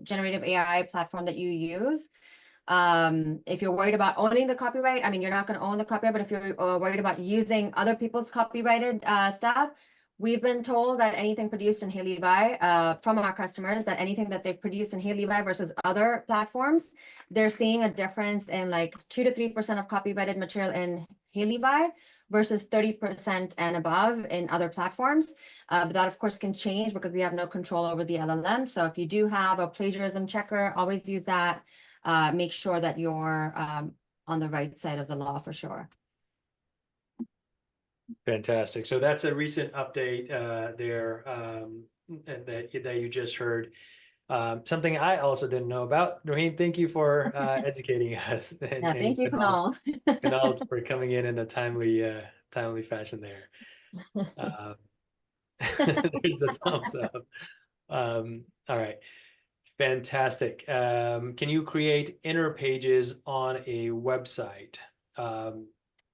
generative AI platform that you use. If you're worried about owning the copyright, I mean, you're not going to own the copyright, but if you're worried about using other people's copyrighted stuff, we've been told that anything produced in HighLevel from our customers, that anything that they've produced in HighLevel versus other platforms, they're seeing a difference in like 2 to 3% of copyrighted material in HighLevel versus 30% and above in other platforms. But that of course can change because we have no control over the LLM. So if you do have a plagiarism checker, always use that. Make sure that you're on the right side of the law for sure. Fantastic. So that's a recent update there that you just heard. Something I also didn't know about. Noreen, thank you for educating us. And thank you, Kunal. Kunal, for coming in a timely fashion there. There's the thumbs up. All right. Fantastic. Can you create inner pages on a website?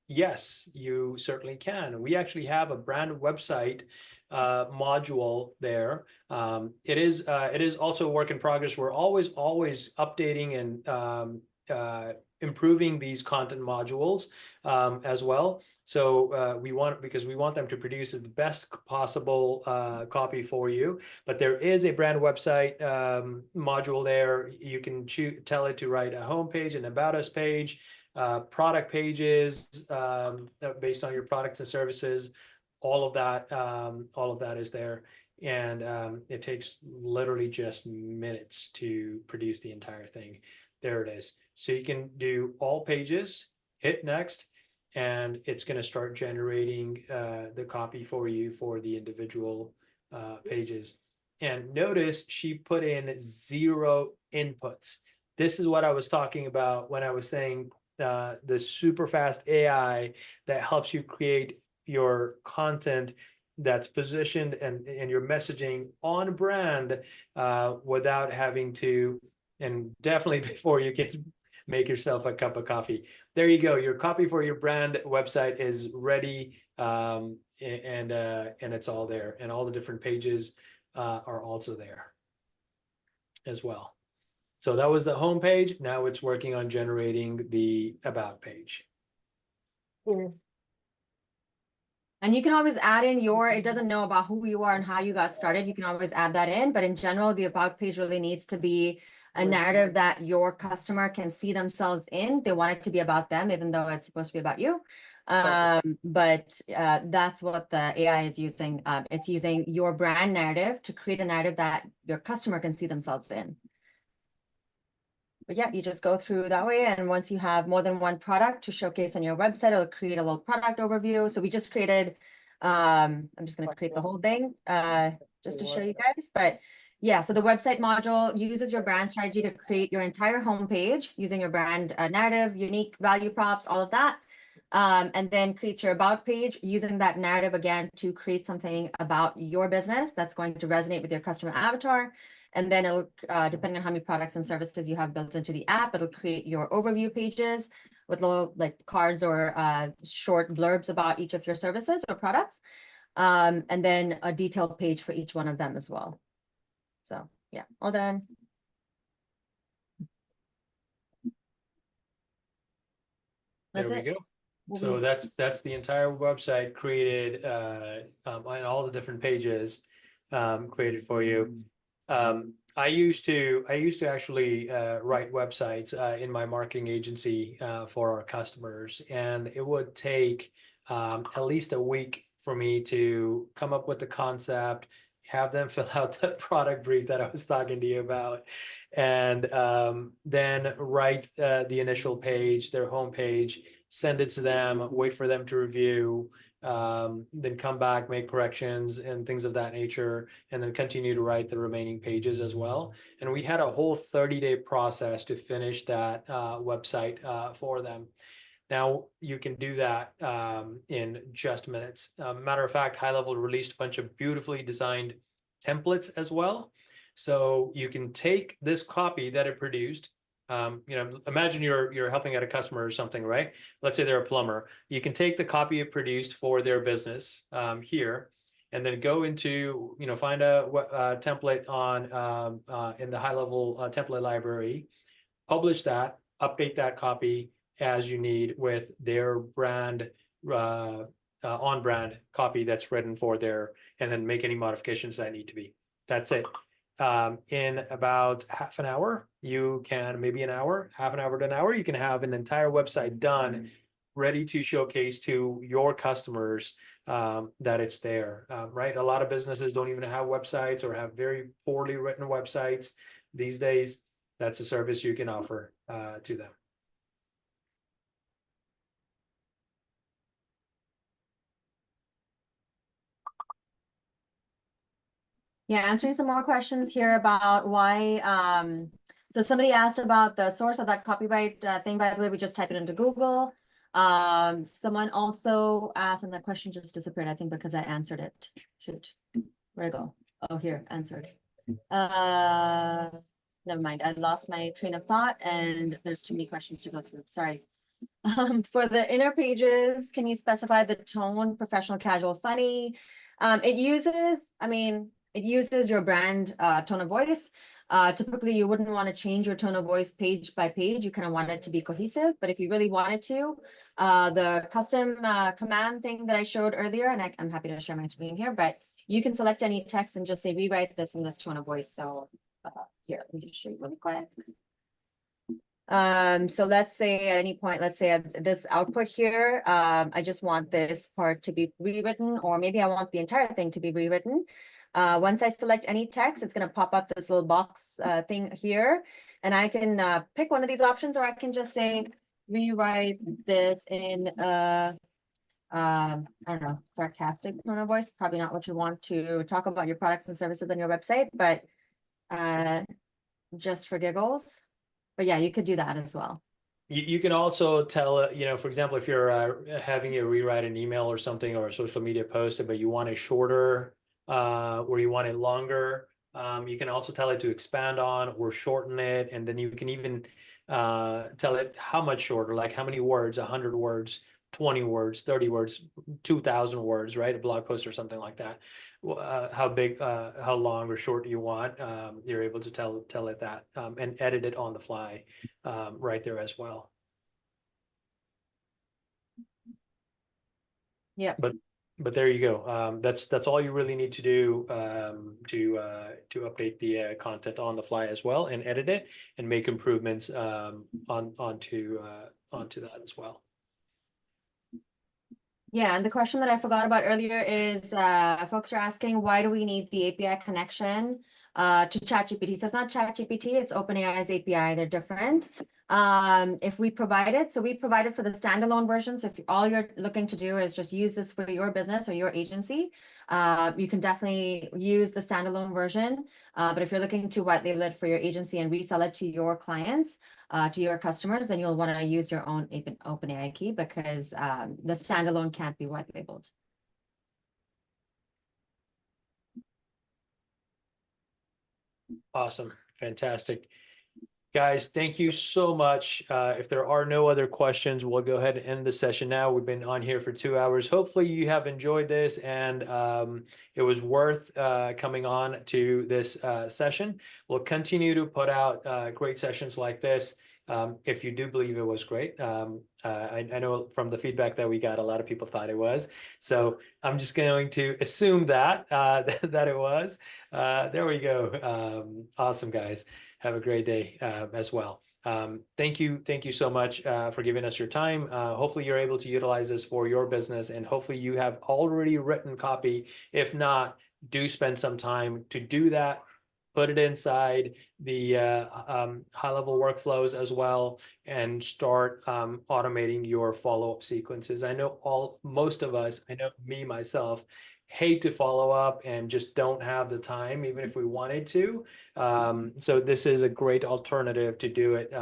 Yes, you certainly can. We actually have a brand website module there. It is also a work in progress. We're always updating and improving these content modules as well. So we want them to produce the best possible copy for you. But there is a brand website module there. You can tell it to write a home page, an about us page, product pages based on your products and services. All of that is there. And it takes literally just minutes to produce the entire thing. There it is. So you can do all pages, hit next, and it's going to start generating the copy for you for the individual pages. And notice she put in 0 inputs. This is what I was talking about when I was saying the super fast AI that helps you create your content that's positioned and your messaging on brand without having to, and definitely before you can make yourself a cup of coffee. There you go. Your copy for your brand website is ready, and it's all there, and all the different pages are also there as well. So that was the home page. Now it's working on generating the about page. And you can always add in it doesn't know about who you are and how you got started. You can always add that in, but in general, the about page really needs to be a narrative that your customer can see themselves in. They want it to be about them, even though it's supposed to be about you. But that's what the AI is using. It's using your brand narrative to create a narrative that your customer can see themselves in. But yeah, you just go through that way. And once you have more than one product to showcase on your website, it'll create a little product overview. So we just created, I'm just going to create the whole thing just to show you guys. But yeah, so the website module uses your brand strategy to create your entire homepage using your brand narrative, unique value props, all of that. And then create your about page using that narrative again to create something about your business that's going to resonate with your customer avatar. And then it'll, depending on how many products and services you have built into the app, it'll create your overview pages with little like cards or short blurbs about each of your services or products. And then a detailed page for each one of them as well. So yeah, all done. There we go. So that's the entire website created on all the different pages created for you. I used to actually write websites in my marketing agency for our customers, and it would take at least a week for me to come up with the concept, have them fill out the product brief that I was talking to you about, and then write the initial page, their homepage, send it to them, wait for them to review, then come back, make corrections and things of that nature, and then continue to write the remaining pages as well. And we had a whole 30-day process to finish that website for them. Now you can do that in just minutes. Matter of fact, HighLevel released a bunch of beautifully designed templates as well. So you can take this copy that it produced. Imagine you're helping out a customer or something, right? Let's say they're a plumber. You can take the copy it produced for their business here, and then go into, find a template on in the HighLevel template library, publish that, update that copy as you need with their brand on brand copy that's written for their, and then make any modifications that need to be. That's it. In about half an hour, you can, maybe an hour, half an hour to an hour, you can have an entire website done, ready to showcase to your customers that it's there, right? A lot of businesses don't even have websites or have very poorly written websites these days. That's a service you can offer to them. Yeah, answering some more questions here about why, so somebody asked about the source of that copyright thing. By the way, we just type it into Google. Someone also asked, and that question just disappeared, I think, because I answered it. Shoot, where'd it go? Oh, here, answered. never mind. I lost my train of thought and there's too many questions to go through. Sorry. For the inner pages, can you specify the tone, professional, casual, funny? It uses your brand tone of voice. Typically, you wouldn't want to change your tone of voice page by page. You kind of want it to be cohesive. But if you really wanted to, the custom command thing that I showed earlier, and I'm happy to share my screen here, but you can select any text and just say rewrite this in this tone of voice. So here, let me just show you really quick. So let's say at any point, let's say at this output here, I just want this part to be rewritten, or maybe I want the entire thing to be rewritten. Once I select any text, it's going to pop up this little box thing here, and I can pick one of these options, or I can just say rewrite this in I don't know, sarcastic tone of voice. Probably not what you want to talk about your products and services on your website, but just for giggles. But yeah, you could do that as well. You can also tell, you know, for example, if you're having you rewrite an email or something, or a social media post, but you want it shorter or you want it longer, you can also tell it to expand on or shorten it. And then you can even tell it how much shorter, like how many words, 100 words, 20 words, 30 words, 2,000 words, right? A blog post or something like that. How big, how long or short do you want? You're able to tell it that and edit it on the fly right there as well. Yeah. But there you go. That's all you really need to do to update the content on the fly as well, and edit it and make improvements onto that as well. Yeah, and the question that I forgot about earlier is folks are asking, why do we need the API connection to ChatGPT? So it's not ChatGPT, it's OpenAI's API. They're different. If we provide it, so we provide it for the standalone version. So if all you're looking to do is just use this for your business or your agency, you can definitely use the standalone version. But if you're looking to white label it for your agency and resell it to your clients, to your customers, then you'll want to use your own OpenAI key, because the standalone can't be white labeled. Awesome. Fantastic. Guys, thank you so much. If there are no other questions, we'll go ahead and end the session now. We've been on here for 2 hours. Hopefully you have enjoyed this, and it was worth coming on to this session. We'll continue to put out great sessions like this. If you do believe it was great, I know from the feedback that we got, a lot of people thought it was. So I'm just going to assume that that it was. There we go. Awesome, guys. Have a great day as well. Thank you so much for giving us your time. Hopefully you're able to utilize this for your business, and hopefully you have already written copy. If not, do spend some time to do that. Put it inside the high-level workflows as well, and start automating your follow-up sequences. I know most of us, I know me myself, hate to follow up and just don't have the time, even if we wanted to. So this is a great alternative to do it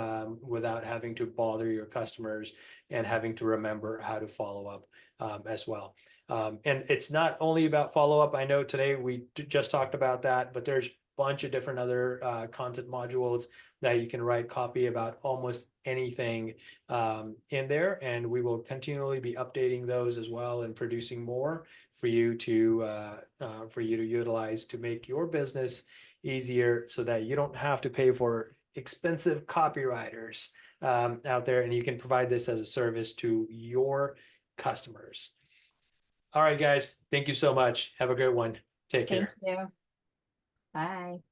without having to bother your customers and having to remember how to follow up as well. And it's not only about follow-up. I know today we just talked about that, but there's bunch of different other content modules that you can write copy about almost anything in there, and we will continually be updating those as well and producing more for you to utilize to make your business easier, so that you don't have to pay for expensive copywriters out there, and you can provide this as a service to your customers. All right, guys, thank you so much. Have a great one. Take care. Thank you. Bye.